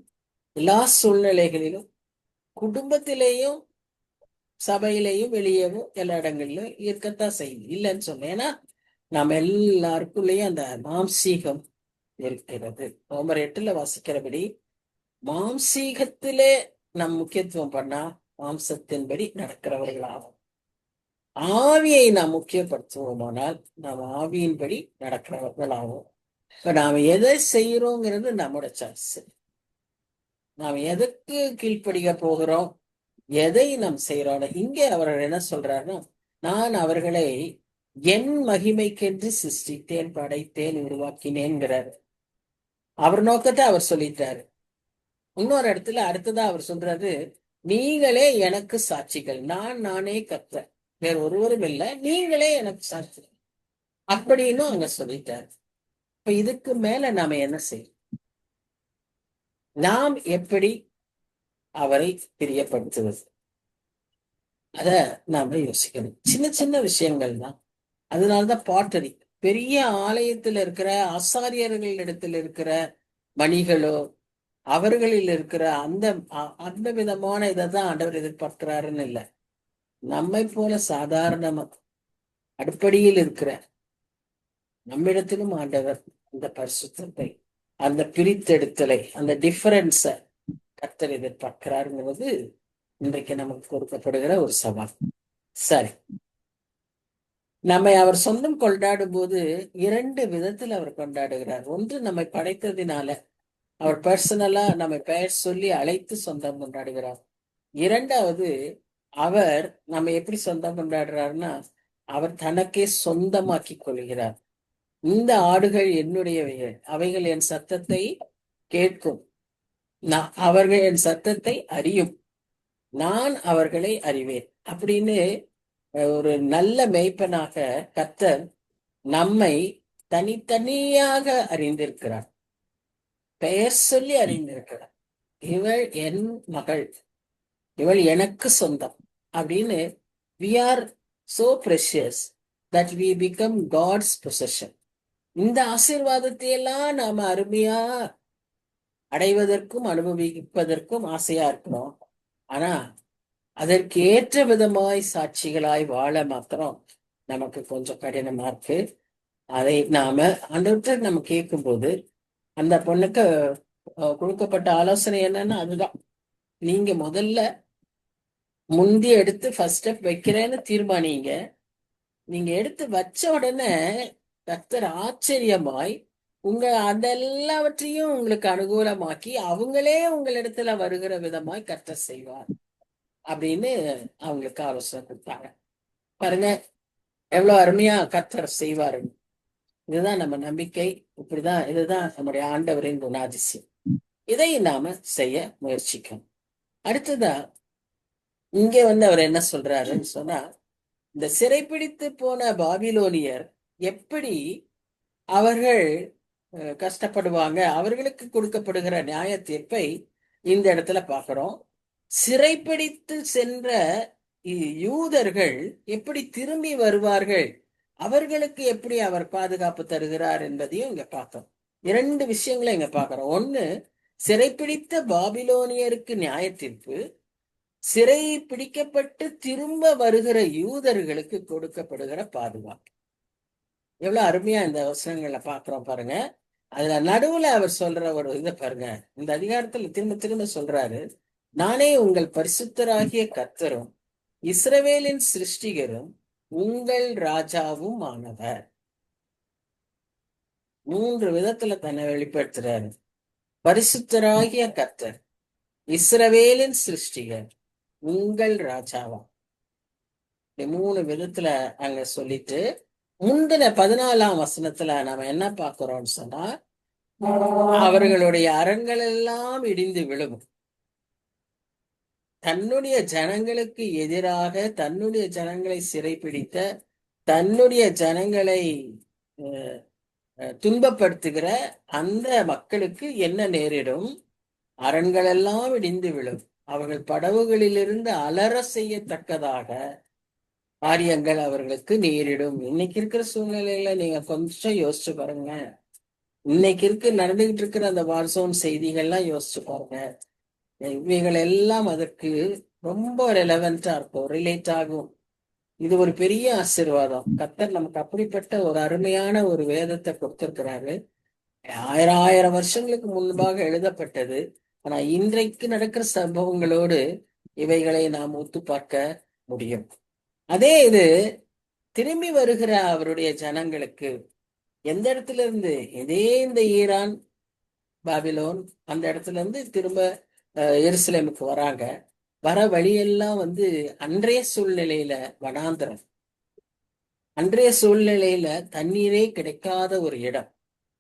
எல்லா சூழ்நிலைகளிலும், குடும்பத்திலேயும் சபையிலேயும் வெளியேவும் எல்லா இடங்களிலும் இருக்கத்தான் செய்யுது, இல்லைன்னு சொன்னேன். ஏன்னா நம்ம எல்லாருக்குள்ளேயும் அந்த மாம்சீகம் இருக்கிறது. ரோமர் 8ல வாசிக்கிறபடி, மாம்சீகத்திலே நம் முக்கியத்துவம் பண்ணா மாம்சத்தின்படி நடக்கிறவர்களாகும். ஆவியை நாம் முக்கியப்படுத்துவோமானால் நாம் ஆவியின்படி நடக்கிறவர்களாகும். இப்ப நாம எதை செய்யறோங்கிறது நம்மோட சாய்ஸ். நாம் எதுக்கு கீழ்ப்படிய போகிறோம், எதை நாம் செய்யறோம். இங்கே அவர் என்ன சொல்றாருன்னா, நான் அவர்களை என் மகிமைக்கென்று சிருஷ்டித்தேன், படைத்தேன், உருவாக்கினேன்கிறார். அவர் நோக்கத்தை அவர் சொல்லிட்டாரு. இன்னொரு இடத்துல அடுத்ததா அவர் சொல்றாரு, நீங்களே எனக்கு சாட்சிகள், நானே கர்த்தர், வேற ஒருவரும் இல்லை, நீங்களே எனக்கு சாட்சி அப்படின்னு அங்க சொல்லிட்டாரு. இப்ப இதுக்கு மேல நாம என்ன செய்யணும்? நாம் எப்படி அவரை பிரியப்படுத்துவது? அத நாம யோசிக்கணும். சின்ன சின்ன விஷயங்கள் தான். அதனாலதான் பாட்டரி, பெரிய ஆலயத்துல இருக்கிற ஆசாரியர்களிடத்தில் இருக்கிற மணிகளோ அவர்களில் இருக்கிற அந்த அந்த விதமான இதைதான் ஆண்டவர் எதிர்பார்க்கிறாருன்னு இல்லை. நம்மை போல சாதாரண அடிப்படையில் இருக்கிற நம்மிடத்திலும் ஆண்டவர் அந்த பரிசுத்தத்தை, அந்த பிரித்தெடுத்தலை, அந்த டிஃபரன்ஸ கர்த்தர் எதிர்பார்க்கிறாருங்கிறது இன்றைக்கு நமக்கு கொடுக்கப்படுகிற ஒரு சவால். சரி, நம்மை அவர் சொந்தம் கொண்டாடும் போது 2 விதத்தில் அவர் கொண்டாடுகிறார். ஒன்று, நம்மை படைத்ததினால அவர் பர்சனலா நம்மை பெயர் சொல்லி அழைத்து சொந்தம் கொண்டாடுகிறார். 2வது, அவர் நம்ம எப்படி சொந்தம் கொண்டாடுறாருன்னா, அவர் தனக்கே சொந்தமாக்கி கொள்கிறார். இந்த ஆடுகள் என்னுடையவைகள், அவைகள் என் சத்தத்தை கேட்கும், அவர்கள் என் சத்தத்தை அறியும், நான் அவர்களை அறிவேன் அப்படின்னு ஒரு நல்ல மேய்ப்பனாக கர்த்தர் நம்மை தனித்தனியாக அறிந்திருக்கிறார், பெயர் சொல்லி அறிந்திருக்கிறார். இவள் என் மகள், இவள் எனக்கு சொந்தம் அப்படின்னு. we are so precious that we become God's possession. இந்த ஆசீர்வாதத்தை எல்லாம் நாம அருமையா அடைவதற்கும் அனுபவிப்பதற்கும் ஆசையா இருக்கிறோம். ஆனா அதற்கு ஏற்ற விதமாய் சாட்சிகளாய் வாழ மாத்திரம் நமக்கு கொஞ்சம் கடினமா இருக்கு. அதை நாம ஆண்டவர்கிட்ட நம்ம கேட்கும்போது, அந்த பொண்ணுக்கு கொடுக்கப்பட்ட ஆலோசனை என்னன்னா, அதுதான், நீங்க முதல்ல முந்தி எடுத்து ஃபர்ஸ்ட் ஸ்டெப் வைக்கிறேன்னு தீர்மானிங்க. நீங்க எடுத்து வச்ச உடனே கர்த்தர் ஆச்சரியமாய் அந்த எல்லாவற்றையும் உங்களுக்கு அனுகூலமாக்கி அவங்களே உங்களிடத்துல வருகிற விதமாய் கர்த்தர் செய்வார் அப்படின்னு அவங்களுக்கு ஆலோசனை கொடுத்தாங்க. பாருங்க எவ்வளவு அருமையா கர்த்தர் செய்வாரு. இதுதான் நம்ம நம்பிக்கை. இப்படிதான், இதுதான் நம்முடைய ஆண்டவரின் குணாதிசயம். இதை நாம செய்ய முயற்சிக்கணும். அடுத்ததா இங்க அவர் என்ன சொல்றாருன்னு சொன்னா, இந்த சிறைப்பிடித்து போன பாபிலோனியர் எப்படி அவர்கள் கஷ்டப்படுவாங்க, அவர்களுக்கு கொடுக்கப்படுகிற நியாய தீர்ப்பை இந்த இடத்துல பாக்குறோம். சிறைப்பிடித்து சென்ற யூதர்கள் எப்படி திரும்பி வருவார்கள், அவர்களுக்கு எப்படி அவர் பாதுகாப்பு தருகிறார் என்பதையும் இங்க பார்த்தோம். 2 விஷயங்களை இங்க பாக்குறோம். ஒண்ணு, சிறைப்பிடித்த பாபிலோனியருக்கு நியாய தீர்ப்பு, சிறை பிடிக்கப்பட்டு திரும்ப வருகிற யூதர்களுக்கு கொடுக்கப்படுகிற பாதுகாப்பு. எவ்வளவு அருமையா இந்த வசனங்களை பாக்குறோம் பாருங்க. அதுல நடுவுல அவர் சொல்ற ஒரு இதை பாருங்க. இந்த அதிகாரத்துல திரும்ப திரும்ப சொல்றாரு, நானே உங்கள் பரிசுத்தராகிய கர்த்தரும் இஸ்ரவேலின் சிருஷ்டிகரும் உங்கள் ராஜாவும் ஆனவர். 3 விதத்துல தன்னை வெளிப்படுத்துறாரு. பரிசுத்தராகிய கர்த்தர், இஸ்ரவேலின் சிருஷ்டிகர், உங்கள் ராஜாவா. 3 விதத்துல அங்க சொல்லிட்டு முந்தின 14ஆம் வசனத்துல நாம என்ன பார்க்கிறோம்னு சொன்னா, அவர்களுடைய அரண்கள் எல்லாம் இடிந்து விழும், தன்னுடைய ஜனங்களுக்கு எதிராக தன்னுடைய ஜனங்களை சிறைப்பிடித்த, தன்னுடைய ஜனங்களை துன்பப்படுத்துகிற அந்த மக்களுக்கு என்ன நேரிடும், அரண்கள் எல்லாம் இடிந்து விழும், அவர்கள் படவுகளிலிருந்து அலற செய்யத்தக்கதாக காரியங்கள் அவர்களுக்கு நேரிடும். இன்னைக்கு இருக்கிற சூழ்நிலையில நீங்க கொஞ்சம் யோசிச்சு பாருங்க. இன்னைக்கு நடந்துகிட்டு இருக்கிற அந்த வார்சோன் செய்திகள்லாம் யோசிச்சு பாருங்க. இவைகள் எல்லாம் அதற்கு ரொம்ப ரெலவெண்டா இருக்கும், ரிலேட் ஆகும். இது ஒரு பெரிய ஆசீர்வாதம். கர்த்தர் நமக்கு அப்படிப்பட்ட ஒரு அருமையான ஒரு வேதத்தை கொடுத்திருக்கிறாரு. ஆயிரம் ஆயிரம் வருஷங்களுக்கு முன்பாக எழுதப்பட்டது. ஆனா இன்றைக்கு நடக்கிற சம்பவங்களோடு இவைகளை நாம் ஒத்து பார்க்க முடியும். அதே இது திரும்பி வருகிற அவருடைய ஜனங்களுக்கு எந்த இடத்துல இருந்து, இதே இந்த ஈரான் பாபிலோன் அந்த இடத்துல இருந்து திரும்ப எருசலேமுக்கு வராங்க. வர வழியெல்லாம் அன்றைய சூழ்நிலையில வனாந்தரம், அன்றைய சூழ்நிலையில தண்ணீரே கிடைக்காத ஒரு இடம்,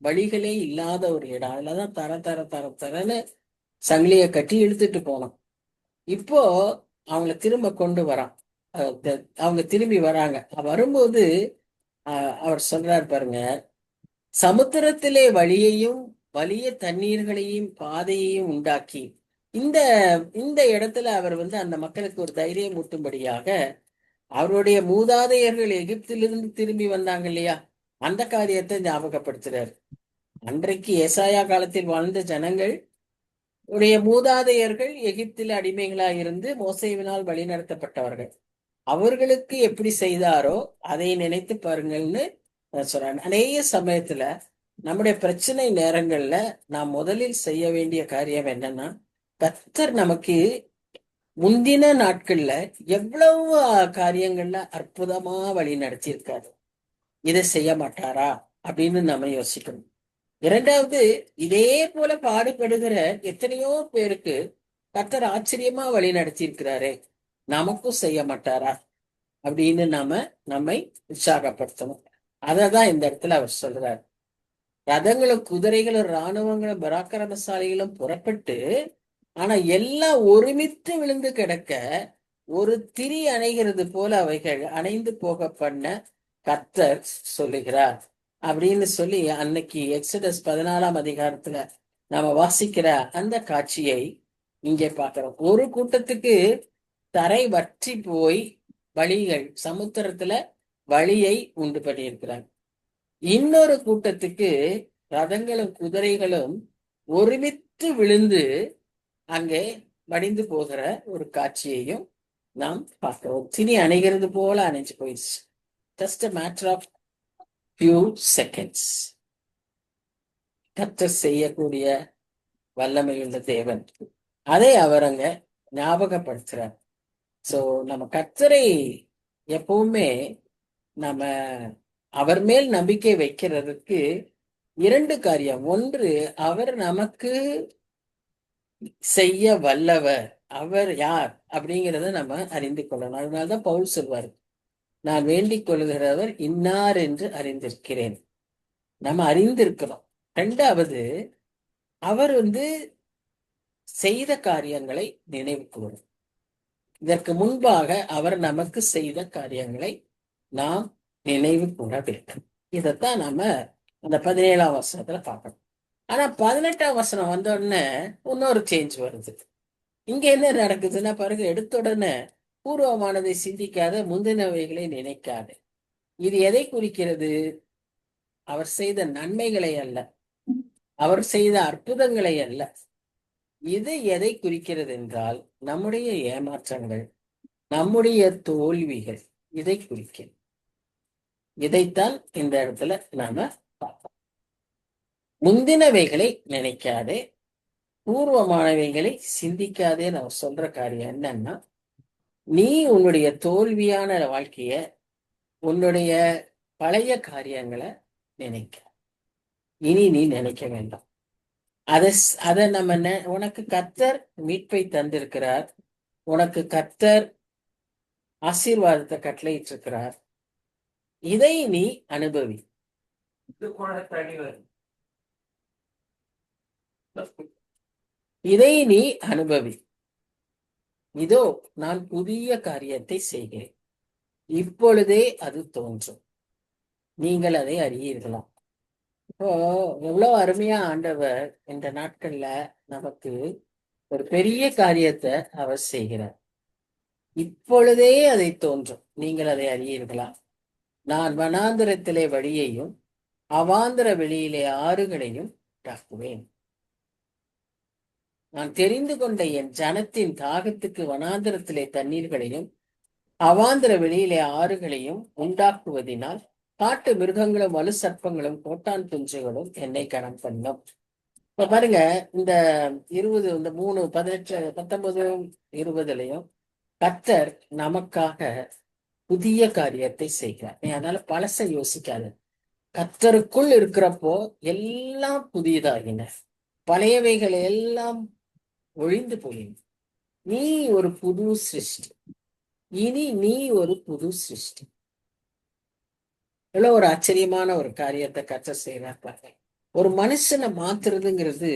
வழிகளே இல்லாத ஒரு இடம். அதுலதான் தர தர தர தரன்னு சங்கிலிய கட்டி இழுத்துட்டு போனோம். இப்போ அவங்கள திரும்ப கொண்டு வரான். அவங்க திரும்பி வராங்க. வரும்போது அவர் சொல்றார் பாருங்க, சமுத்திரத்திலே வழியையும் வலிய தண்ணீர்களையும் பாதையையும் உண்டாக்கி, இந்த இந்த இடத்துல அவர் அந்த மக்களுக்கு ஒரு தைரியம் ஊட்டும்படியாக அவருடைய மூதாதையர்கள் எகிப்திலிருந்து திரும்பி வந்தாங்க இல்லையா, அந்த காரியத்தை ஞாபகப்படுத்துறார். அன்றைக்கு ஏசாயா காலத்தில் வாழ்ந்த ஜனங்கள் உடைய மூதாதையர்கள் எகிப்தில் அடிமைகளாக இருந்து மோசேவினால் வழிநடத்தப்பட்டவர்கள். அவர்களுக்கு எப்படி செய்தாரோ அதை நினைத்து பாருங்கள்னு சொல்றேன். அநேக சமயத்துல நம்முடைய பிரச்சனை நேரங்கள்ல நாம் முதலில் செய்ய வேண்டிய காரியம் என்னன்னா, கர்த்தர் நமக்கு முந்தின நாட்கள்ல எவ்வளவு காரியங்கள்ல அற்புதமா வழி நடத்தியிருக்காரு, இதை செய்ய மாட்டாரா அப்படின்னு நம்ம யோசிக்கணும். இரண்டாவது, இதே போல பாடுபடுகிற எத்தனையோ பேருக்கு கர்த்தர் ஆச்சரியமா வழி நடத்தியிருக்கிறாரே, நமக்கும் செய்ய மாட்டாரா அப்படின்னு நம்மை உற்சாகப்படுத்தணும். அததான் இந்த இடத்துல அவர் சொல்றார். ரதங்களும் குதிரைகளும் இராணுவங்களும் பராக்கிரமசாலிகளும் புறப்பட்டு, ஆனா எல்லாம் ஒருமித்து விழுந்து கிடக்க ஒரு திரி அணைகிறது போல அவைகள் அணைந்து போக பண்ண கர்த்தர் சொல்லுகிறார் அப்படின்னு சொல்லி அன்னைக்கு எக்ஸடஸ் 14ஆம் அதிகாரத்துல நாம வாசிக்கிற அந்த காட்சியை இங்கே பார்க்கிறோம். ஒரு கூட்டத்துக்கு தரை வற்றி போய் வழிகள் சமுத்திரத்துல வழியை உண்டு பண்ணியிருக்கிறாங்க. இன்னொரு கூட்டத்துக்கு ரதங்களும் குதிரைகளும் ஒருமித்து விழுந்து அங்கே வடிந்து போகிற ஒரு காட்சியையும் நாம் பார்க்கிறோம். திணி அணைகிறது போல அணைஞ்சு போயிடுச்சு. Just a matter of few seconds. கர்த்தர் செய்யக்கூடிய வல்லமையுள்ள தேவன், அதை அவர் அங்க ஞாபகப்படுத்துறார். சோ நம்ம கர்த்தரை எப்பவுமே நம்ம அவர் மேல் நம்பிக்கை வைக்கிறதுக்கு இரண்டு காரியம். ஒன்று, அவர் நமக்கு செய்ய வல்லவர், அவர் யார் அப்படிங்கிறத நம்ம அறிந்து கொள்ளணும். அதனாலதான் பவுல் சொல்வார், நான் வேண்டிக் கொள்கிறவர் இன்னார் என்று அறிந்திருக்கிறேன். நம்ம அறிந்திருக்கிறோம். இரண்டாவது, அவர் செய்த காரியங்களை நினைவு கூறும். இதற்கு முன்பாக அவர் நமக்கு செய்த காரியங்களை நாம் நினைவு கூற வேண்டும். இதைத்தான் நாம அந்த 17ஆம் வசனத்துல பார்க்கணும். ஆனா 18ஆம் வசனம் வந்த உடனே இன்னொரு சேஞ்ச் வருது. இங்க என்ன நடக்குதுன்னா பாருங்க, எடுத்த உடனே பூர்வமானதை சிந்திக்காத முந்தினவைகளை நினைக்காத. இது எதை குறிக்கிறது? அவர் செய்த நன்மைகளை அல்ல, அவர் செய்த அற்புதங்களை அல்ல. இது எதை குறிக்கிறது என்றால் நம்முடைய ஏமாற்றங்கள், நம்முடைய தோல்விகள், இதை குறிக்கிறது. இதைத்தான் இந்த இடத்துல நாம பார்ப்போம். முந்தினவைகளை நினைக்காதே, பூர்வமானவைகளை சிந்திக்காதே. நான் சொல்ற காரியம் என்னன்னா, நீ உன்னுடைய தோல்வியான வாழ்க்கைய, உன்னுடைய பழைய காரியங்களை நினைக்க, இனி நீ நினைக்க வேண்டாம். அத நம்ம உனக்கு கர்த்தர் மீட்பை தந்திருக்கிறார், உனக்கு கர்த்தர் ஆசீர்வாதத்தை கட்டளையிட்டு இருக்கிறார். இதை நீ அனுபவி. இதை நீ அனுபவி. இதோ நான் புதிய காரியத்தை செய்கிறேன், இப்பொழுதே அது தோன்றும், நீங்கள் அதை அறியீர்களா? இப்போ எவ்வளவு அருமையா ஆண்டவர் இந்த நாட்கள்ல நமக்கு ஒரு பெரிய காரியத்தை அவர் செய்கிறார். இப்பொழுதே அதை தோன்றும், நீங்கள் அதை அறியீர்களா? நான் வனாந்திரத்திலே வழியையும் அவாந்திர வெளியிலே ஆறுகளையும் உண்டாக்குவேன். நான் தெரிந்து கொண்ட என் ஜனத்தின் தாகத்துக்கு வனாந்திரத்திலே தண்ணீர்களையும் அவாந்திர வெளியிலே ஆறுகளையும் உண்டாக்குவதினால் காட்டு மிருகங்களும் வலு சர்ப்பங்களும் கோட்டான் குஞ்சுகளும் என்னை கனம் பண்ணும். இப்ப பாருங்க, இந்த 20 இந்த 3 18 19 20லயும் கர்த்தர் நமக்காக புதிய காரியத்தை செய்கிறார். நீ அதனால பழச யோசிக்காது. கர்த்தருக்குள் இருக்கிறப்போ எல்லாம் புதியதாகின, பழையவைகள் எல்லாம் ஒழிந்து போயின. நீ ஒரு புது சிருஷ்டி. இனி நீ ஒரு புது சிருஷ்டி. எவ்வளவு ஒரு ஆச்சரியமான ஒரு காரியத்தை கர்த்தர் செய்யறார் பாருங்க. ஒரு மனுஷனை மாத்துறதுங்கிறது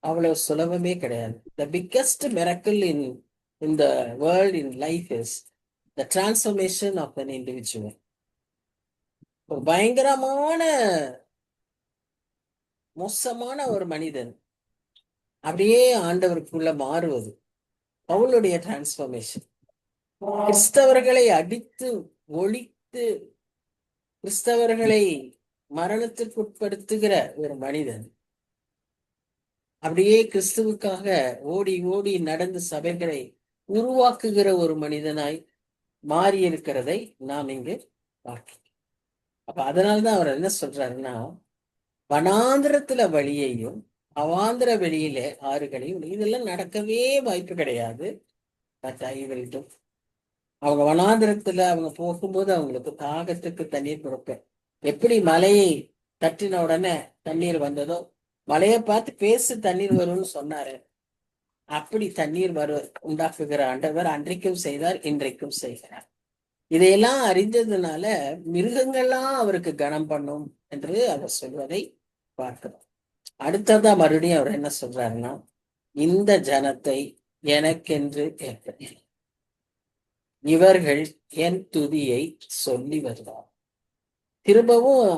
அவ்வளவு சுலபமே கிடையாது. The biggest miracle in the world in life is the transformation of an individual. ஒரு பயங்கரமான மோசமான ஒரு மனிதன் அப்படியே ஆண்டவருக்குள்ள மாறுவது அவளுடைய டிரான்ஸ்ஃபர்மேஷன். கிறிஸ்தவர்களை அடித்து ஒழித்து கிறிஸ்தவர்களை மரணத்திற்கு உட்படுத்துகிற ஒரு மனிதன் அப்படியே கிறிஸ்துவுக்காக ஓடி ஓடி நடந்து சபைகளை உருவாக்குகிற ஒரு மனிதனாய் மாறி இருக்கிறதை நாம் இங்கு பார்க்கிறோம். அப்ப அதனால்தான் அவர் என்ன சொல்றாருன்னா, வனாந்திரத்துல வழியையும் அவாந்திர வெளியில ஆறுகளையும், இதெல்லாம் நடக்கவே வாய்ப்பு கிடையாது. அவங்க வனாந்திரத்துல அவங்க போகும்போது அவங்களுக்கு தாகத்துக்கு தண்ணீர் கொடுப்பேன். எப்படி மலையை தட்டின உடனே தண்ணீர் வந்ததோ, மலையை பார்த்து பேசு தண்ணீர் வரும்னு சொன்னாரு, அப்படி தண்ணீர் உண்டாக்குகிற ஆண்டவர் அன்றைக்கும் செய்தார், இன்றைக்கும் செய்கிறார். இதையெல்லாம் அறிந்ததுனால மிருகங்கள்லாம் அவருக்கு கனம் பண்ணும் என்று அவர் சொல்வதை பார்க்கிறோம். அடுத்ததா மறுபடியும் அவர் என்ன சொல்றாருன்னா, இந்த ஜனத்தை எனக்கென்று ஏற்படுத்தினார், இவர்கள் என் துதியை சொல்லி வருவார். திரும்பவும்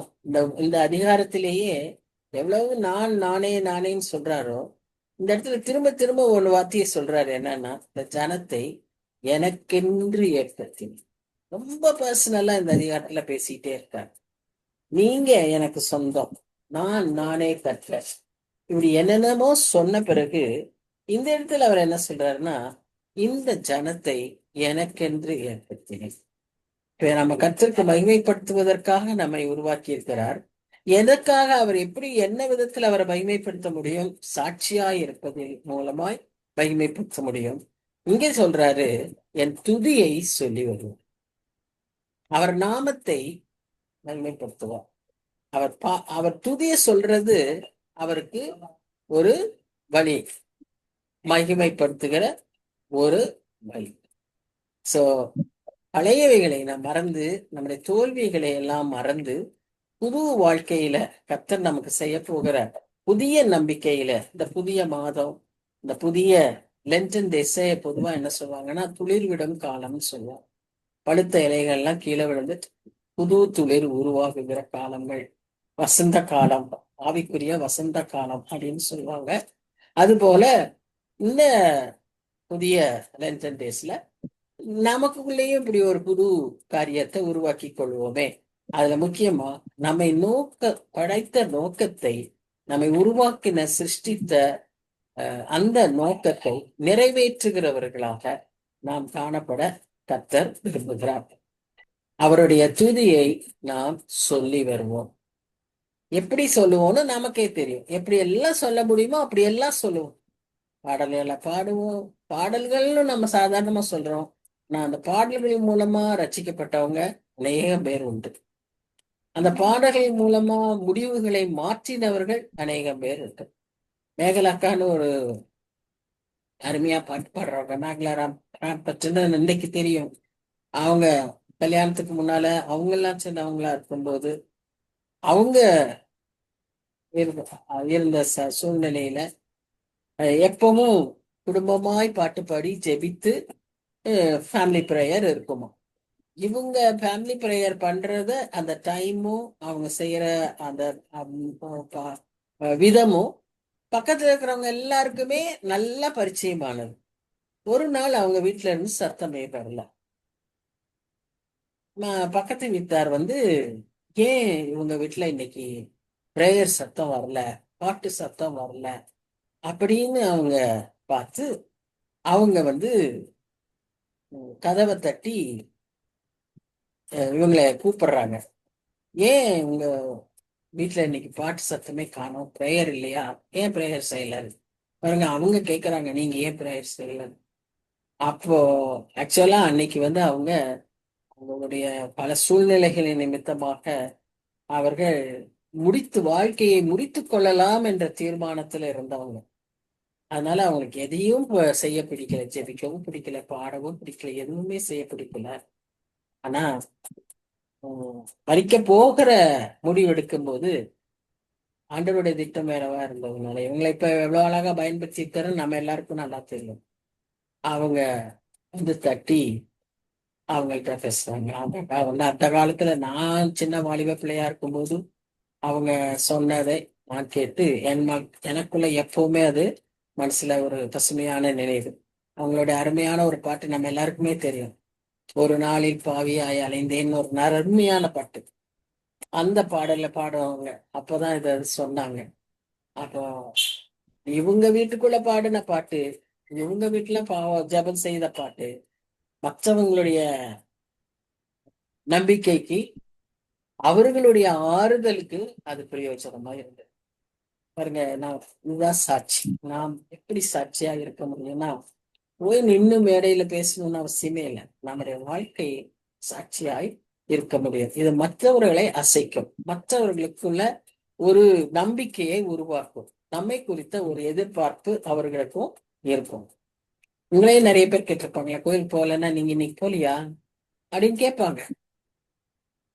இந்த அதிகாரத்திலேயே எவ்வளவு நான் நானே நானேன்னு சொல்றாரோ, இந்த இடத்துல திரும்ப திரும்ப ஒரு வார்த்தையை சொல்றாரு. என்னன்னா, இந்த ஜனத்தை எனக்கென்று ஏற்படுத்தினார். ரொம்ப பர்சனலா இந்த அதிகாரத்துல பேசிட்டே இருக்காரு. நீங்க எனக்கு சொந்தம், நான் நானே கர்த்தர், இப்படி என்னென்னமோ சொன்ன பிறகு இந்த இடத்துல அவர் என்ன சொல்றாருன்னா, இந்த ஜனத்தை எனக்கென்று ஏற்படுத்தினேன். இப்ப நம்ம கர்த்தருக்கு மகிமைப்படுத்துவதற்காக நம்மை உருவாக்கி இருக்கிறார். எதற்காக? அவர் எப்படி என்ன விதத்தில் அவரை மகிமைப்படுத்த முடியும்? சாட்சியாய் இருப்பதில் மூலமாய் மகிமைப்படுத்த முடியும். இங்கே சொல்றாரு, என் துதியை சொல்லி வருவார். அவர் நாமத்தை மகிமைப்படுத்துவார். அவர் துதியை சொல்றது அவருக்கு ஒரு வழி, மகிமைப்படுத்துகிற ஒரு வழி. சோ பழையவைகளை நாம் மறந்து, நம்முடைய தோல்விகளை எல்லாம் மறந்து, புது வாழ்க்கையில கர்த்தர் நமக்கு செய்ய போகிற புதிய நம்பிக்கையில, இந்த புதிய மாதம், இந்த புதிய லென்டன் திசையை பொதுவா என்ன சொல்லுவாங்கன்னா, துளிர்விடும் காலம்னு சொல்லுவாங்க. பழுத்த இலைகள்லாம் கீழே விழுந்து புது துளிர் உருவாகுகிற காலங்கள், வசந்த காலம், ஆவிக்குரிய வசந்த காலம் அப்படின்னு சொல்லுவாங்க. அது போல இந்த புதிய லென்டன் டேஸ்ல நமக்குள்ளேயும் இப்படி ஒரு புது காரியத்தை உருவாக்கி கொள்வோமே. அதுல முக்கியமா நம்மை படைத்த நோக்கத்தை, நம்மை உருவாக்கின சிருஷ்டித்த அந்த நோக்கத்தை நிறைவேற்றுகிறவர்களாக நாம் காணப்பட கர்த்தர் விரும்புகிறார். அவருடைய துதியை நாம் சொல்லி வருவோம். எப்படி சொல்லுவோம்னு நமக்கே தெரியும். எப்படி எல்லாம் சொல்ல முடியுமோ அப்படி எல்லாம் சொல்லுவோம். பாடல்களை பாடுவோம். பாடல்கள்னு நம்ம சாதாரணமா சொல்றோம். நான் அந்த பாடல்களின் மூலமா ரட்சிக்கப்பட்டவங்க அநேகம் பேர் உண்டு. அந்த பாடல்கள் மூலமா முடிவுகளை மாற்றினவர்கள் அநேகம் பேர் இருக்கு. மேகலாக்கான்னு ஒரு அருமையா பாட்டு பாடுறவங்க, மேகலாராம் பற்றின இன்னைக்கு தெரியும். அவங்க கல்யாணத்துக்கு முன்னால அவங்க எல்லாம் சின்னவங்களா இருக்கும்போது அவங்க இருந்த சூழ்நிலையில எப்பவும் குடும்பமாய் பாட்டு பாடி ஜெபித்து ஃபேமிலி ப்ரேயர் இருக்குமா. இவங்க ஃபேமிலி ப்ரேயர் பண்றத அந்த டைமும் அவங்க செய்யற அந்த விதமும் பக்கத்துல இருக்கிறவங்க எல்லாருக்குமே நல்லா பரிச்சயமானது. ஒரு நாள் அவங்க வீட்டுல இருந்து சத்தமே வரல. பக்கத்து வீட்டார் வந்து, ஏன் இவங்க வீட்டுல இன்னைக்கு பிரேயர் சத்தம் வரல, பாட்டு சத்தம் வரல அப்படின்னு அவங்க பார்த்து அவங்க வந்து கதவை தட்டி இவங்களை கூப்பிடுறாங்க. ஏன் உங்க வீட்டுல இன்னைக்கு பாட்டு சத்தமே காணோம், பிரேயர் இல்லையா, ஏன் பிரேயர் செய்யல பாருங்க. அவங்க கேக்குறாங்க, நீங்க ஏன் பிரேயர் செய்யல. அப்போ ஆக்சுவலா அன்னைக்கு வந்து அவங்க அவங்களுடைய பல சூழ்நிலைகளின் நிமித்தமாக அவர்கள் வாழ்க்கையை முடித்துக் கொள்ளலாம் என்ற தீர்மானத்துல இருந்தவங்க. அதனால அவங்களுக்கு எதையும் செய்ய பிடிக்கல, ஜெபிக்கவும் பிடிக்கல, பாடவும் பிடிக்கல, எதுவுமே செய்ய பிடிக்கல. ஆனா மரிக்க போகிற முடிவெடுக்கும் போது ஆண்டவருடைய திட்டம் வேறவா இருந்ததுனால இவங்களை இப்ப எவ்வளவு அழகா பயன்படுத்தி நம்ம எல்லாருக்கும் நல்லா தெரியும். அவங்க வந்து தட்டி அவங்கள்ட்ட பேசுறாங்க. அவங்க அந்த காலத்துல நான் சின்ன வாலிப பிள்ளையா இருக்கும்போது அவங்க சொன்னதை நான் கேட்டு எனக்குள்ள எப்பவுமே அது மனசுல ஒரு பசுமையான நினைவு. அவங்களுடைய அருமையான ஒரு பாட்டு நம்ம எல்லாருக்குமே தெரியும். ஒரு நாளில் பாவியாய் அலைந்தேன்னு ஒரு அருமையான பாட்டு. அந்த பாடல்ல பாடுவாங்க. அப்பதான் இத சொன்னாங்க. அப்போ இவங்க வீட்டுக்குள்ள பாடின பாட்டு, இவங்க வீட்டுல ஜெபம் செய்த பாட்டு, மற்றவங்களுடைய நம்பிக்கைக்கு, அவர்களுடைய ஆறுதலுக்கு அது பிரயோஜனமா இருந்தது. பாருங்க, நான் இதுதான் சாட்சி. நாம் எப்படி சாட்சியா இருக்க முடியும்னா, போய் நின்னு மேடையில பேசணும்னு அவசியமே இல்லை. நம்முடைய வாழ்க்கை சாட்சியாய் இருக்க முடியும். இது மற்றவர்களை அசைக்கும், மற்றவர்களுக்குள்ள ஒரு நம்பிக்கையை உருவாக்கும், நம்மை குறித்த ஒரு எதிர்பார்ப்பு அவர்களுக்கும் இருக்கும். உங்களே நிறைய பேர் கேட்டிருப்பாங்க, கோயில் போகலன்னா நீங்க இன்னைக்கு போலியா அப்படின்னு கேட்பாங்க.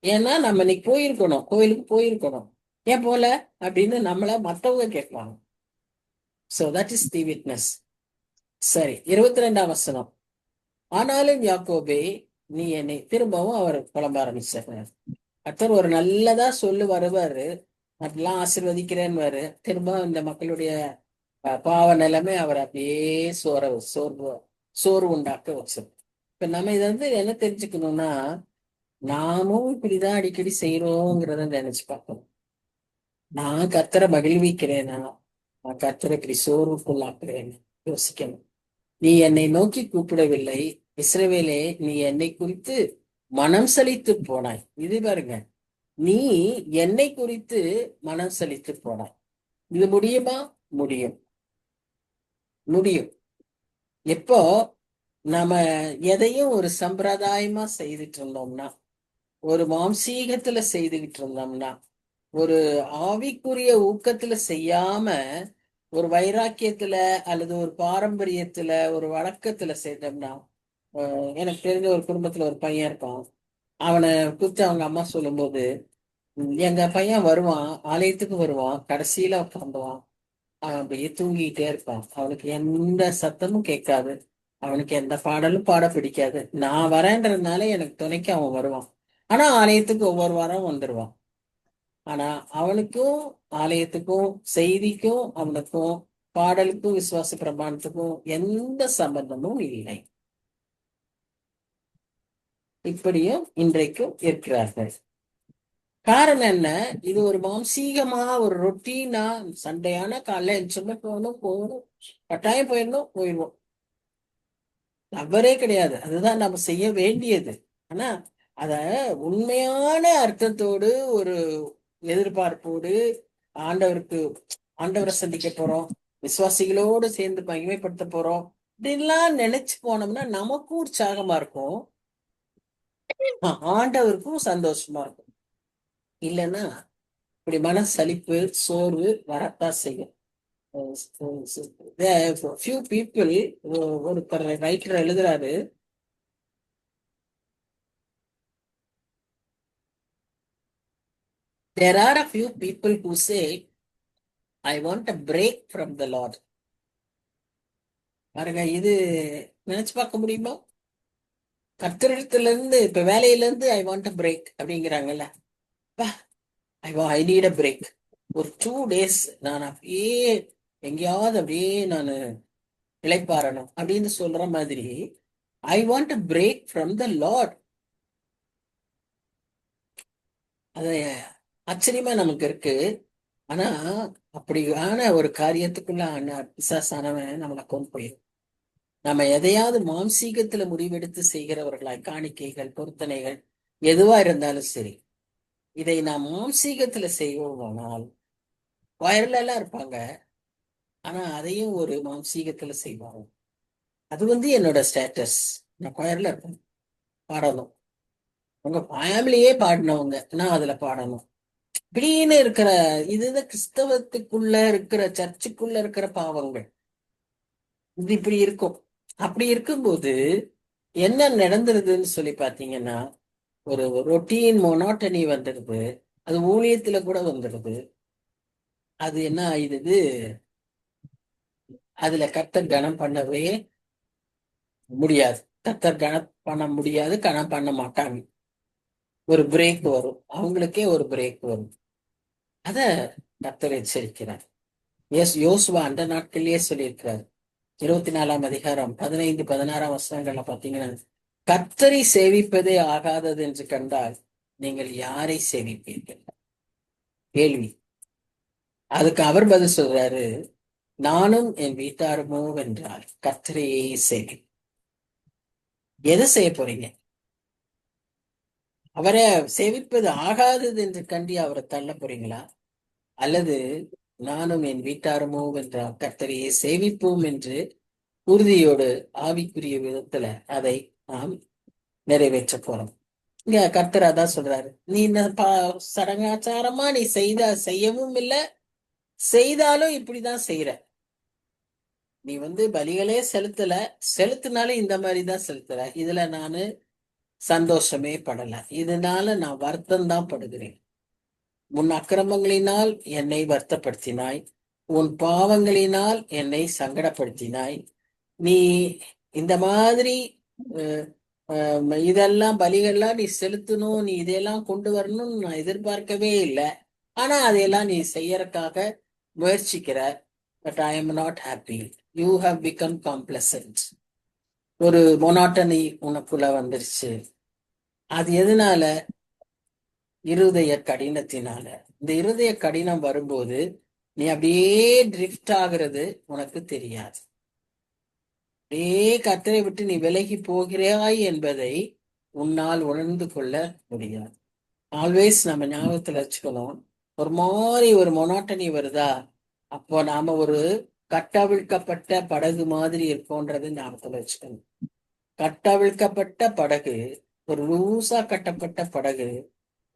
ஏன்னா நம்ம இன்னைக்கு போயிருக்கணும், கோயிலுக்கு போயிருக்கணும், ஏன் போல அப்படின்னு நம்மள மற்றவங்க கேட்பாங்க. So that is the witness. சரி, 22ஆம் வசனம். ஆனாலும் யாக்கோபே, நீ என்னை, திரும்பவும் அவர் புலம்ப ஆரம்பிச்சார். கர்த்தர் ஒரு நல்லதா சொல்லு வருவாரு, அப்படிலாம் ஆசீர்வதிக்கிறேன்னு திரும்ப இந்த மக்களுடைய பாவ நிலைமை அவர் அப்படியே சோர்வு உண்டாக்க வச்சது. இப்ப நம்ம இதை வந்து என்ன தெரிஞ்சுக்கணும்னா, நாமும் இப்படிதான் அடிக்கடி செய்யறோங்கிறத நினைச்சு பார்க்கணும். நான் கர்த்தரை மகிழ்விக்கிறேனா, நான் கர்த்தரை இப்படி சோர்வுக்குள்ளாக்குறேன் யோசிக்கணும். நீ என்னை நோக்கி கூப்பிடவில்லை, இஸ்ரவேலே, நீ என்னை குறித்து மனம் சலித்து போனாய். இது பாருங்க, நீ என்னை குறித்து மனம் சலித்து போனாய். இது முடியுமா? முடியும், முடியும். எப்போ நம்ம எதையும் ஒரு சம்பிரதாயமா செய்துட்டு இருந்தோம்னா, ஒரு மாம்சீகத்துல செய்துகிட்டு இருந்தோம்னா, ஒரு ஆவிக்குரிய ஊக்கத்துல செய்யாம ஒரு வைராக்கியத்துல அல்லது ஒரு பாரம்பரியத்துல ஒரு வழக்கத்துல செய்தோம்னா, எனக்கு தெரிஞ்ச ஒரு குடும்பத்துல ஒரு பையன் இருக்கான். அவனை குறித்து அவங்க அம்மா சொல்லும்போது, எங்க பையன் வருவான், ஆலயத்துக்கு வருவான், கடைசியில உட்காந்துவான், அவன் அப்படியே தூங்கிட்டே இருப்பான், அவனுக்கு எந்த சத்தமும் கேட்காது, அவனுக்கு எந்த பாடலும் பாட பிடிக்காது. நான் வரேன்றதுனால எனக்கு துணைக்கு அவன் வருவான், ஆனா ஆலயத்துக்கு ஒவ்வொரு வாரம் வந்துடுவான். ஆனா அவனுக்கும் ஆலயத்துக்கும் செய்திக்கும் அவனுக்கும் பாடலுக்கும் விசுவாச பிரமாணத்துக்கும் எந்த சம்பந்தமும் இல்லை. இப்படியும் இன்றைக்கும் இருக்கிறார்கள். காரணம் என்ன? இது ஒரு மாம்சீகமா ஒரு ரொட்டீனா சண்டையான காலைல எந்திரிச்சோம்னா போகணும், கட்டாயம் போயிடுவோம். தவறே கிடையாது, அதுதான் நம்ம செய்ய வேண்டியது. ஆனா அத உண்மையான அர்த்தத்தோடு ஒரு எதிர்பார்ப்போடு ஆண்டவருக்கு ஆண்டவரை சந்திக்க போறோம், விசுவாசிகளோடு சேர்ந்து மகிமைப்படுத்த போறோம் இப்படின்லாம் நினைச்சு போனோம்னா நமக்கும் உற்சாகமா இருக்கும், ஆண்டவருக்கும் சந்தோஷமா இருக்கும். இல்லைன்னா இப்படி மன சலிப்பு சோர்வு வரத்தான் செய்யும். ஃபியூ பீப்புள், ஒருத்தர் ரைட்டர் எழுதுறாரு, there are a few people who say I want a break from the Lord. பாருங்க, இது நினைச்சு பார்க்க முடியுமா? கர்த்தரிடத்துல இருந்து இப்ப வேலையில இருந்து ஐ வாண்ட் அ பிரேக் அப்படிங்கிறாங்கல்ல, ஐ நீட் அ பிரேக். ஒரு 2 days நான் அப்படியே எங்கேயாவது அப்படியே நான் இளைப்பாறணும் அப்படின்னு சொல்ற மாதிரி ஐ want a break from the Lord. அது ஆச்சரியமா நமக்கு இருக்கு. ஆனா அப்படியான ஒரு காரியத்துக்குள்ள பிசாசானவன் நம்மளை கொண்டு போயிடும். நம்ம எதையாவது மாம்சீகத்துல முடிவெடுத்து செய்கிறவர்களாய், காணிக்கைகள், பொருத்தனைகள் எதுவா இருந்தாலும் சரி, இதை நாம் மாம்சீகத்துல செய்வோமானால் வயர்ல எல்லாம் இருப்பாங்க, ஆனா அதையும் ஒரு மாம்சீகத்துல செய்வாங்க. அது என்னோட ஸ்டேட்டஸ். நான் கொயர்ல இருப்பேன், பாடணும். உங்க ஃபேமிலியே பாடினவங்க, நான் அதுல பாடணும் இப்படின்னு இருக்கிற இதுதான் கிறிஸ்தவத்துக்குள்ள இருக்கிற, சர்ச்சுக்குள்ள இருக்கிற பாவங்கள். இது இப்படி இருக்கும். அப்படி இருக்கும்போது என்ன நடந்துருதுன்னு சொல்லி பாத்தீங்கன்னா, ஒரு ரொட்டீன் மொனாட்டனி வந்துடுது. அது ஊழியத்துல கூட வந்துடுது. அது என்ன ஆயிடுது, அதுல கர்த்தர் கனம் பண்ணவே முடியாது. கர்த்தர் கனம் பண்ண முடியாது, கனம் பண்ண மாட்டாங்க. ஒரு பிரேக் வரும், அவங்களுக்கே ஒரு பிரேக் வரும். அத கர்த்தர் எச்சரிக்கிறார். யோசுவா அந்த நாட்களிலேயே சொல்லியிருக்கிறார். 24 அதிகாரம் 15-16 வசனங்கள்ல பாத்தீங்கன்னா, கர்த்தரை சேவிப்பதே ஆகாதது என்று கண்டால் நீங்கள் யாரை சேவிப்பீர்கள்? கேள்வி. அதுக்கு அவர் பதில் சொல்றாரு, நானும் என் வீட்டாருமோ வென்றால் கர்த்தரையே சேவி. எதை செய்ய போறீங்க? அவரை சேவிப்பது ஆகாதது என்று கண்டி அவரை தள்ள போறீங்களா? அல்லது நானும் என் வீட்டாருமோ வென்றால் கர்த்தரையே சேவிப்போம் என்று உறுதியோடு ஆவிக்குரிய விதத்துல அதை நாம் நிறைவேற்ற போறோம். இங்க கர்த்தர் அதான் சொல்றாரு, நீ சடங்காச்சாரமா நீ செய்யவும் இல்லை, செய்தாலும் இப்படிதான் செய்யற. நீ பலிகளே செலுத்தினாலும் இந்த மாதிரிதான் செலுத்துற. இதுல நானு சந்தோஷமே படல. இதனால நான் வருத்தம் தான் படுகிறேன். உன் அக்கிரமங்களினால் என்னை வருத்தப்படுத்தினாய், உன் பாவங்களினால் என்னை சங்கடப்படுத்தினாய். நீ இந்த மாதிரி இதெல்லாம் பலிகள்லாம் நீ செலுத்தணும், நீ இதையெல்லாம் கொண்டு வரணும்னு நான் எதிர்பார்க்கவே இல்லை. ஆனா அதையெல்லாம் நீ செய்யறதுக்காக முயற்சிக்கிற. But I am not happy. You have become complacent. ஒரு மொனாட்டனி உனக்குள்ள வந்துருச்சு. அது எதனால? இருதய கடினத்தினால. இந்த இருதய கடினம் வரும்போது நீ அப்படியே ட்ரிஃப்ட் ஆகிறது உனக்கு தெரியாது. அப்படியே கர்த்தரை விட்டு நீ விலகி போகிறாய் என்பதை உன்னால் உணர்ந்து கொள்ள முடியாது. ஆல்வேஸ் நம்ம ஞாபகத்துல வச்சுக்கணும், ஒரு மாதிரி ஒரு மொனாட்டனி வருதா, அப்போ நாம ஒரு கட்டவிழ்க்கப்பட்ட படகு மாதிரி இருக்கோன்றது ஞாபகத்துல வச்சுக்கணும். கட்டவிழ்க்கப்பட்ட படகு, ஒரு லூசா கட்டப்பட்ட படகு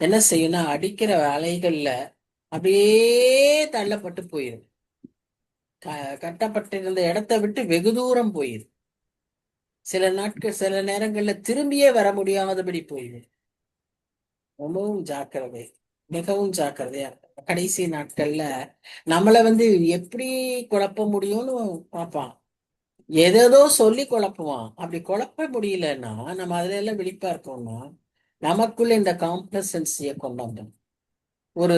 என்ன செய்யும்னா, அடிக்கிற அலைகள்ல அப்படியே தள்ளப்பட்டு போயிடும். கட்டப்பட்டிருந்த இடத்தை விட்டு வெகு தூரம் போயிடும். சில நேரங்கள்ல திரும்பியே வர முடியாதபடி போயிடும். ரொம்பவும் ஜாக்கிரதை, மிகவும் ஜாக்கிரதையா இருக்கும். கடைசி நாட்கள்ல நம்மள எப்படி குழப்ப முடியும்னு பார்ப்பான். ஏதேதோ சொல்லி குழப்புவான். அப்படி குழப்ப முடியலன்னா நம்ம அதுல எல்லாம் விழிப்பா இருக்கோம்னா நமக்குள்ள இந்த காம்ப்ளசன்சிய கொண்டாந்தோம், ஒரு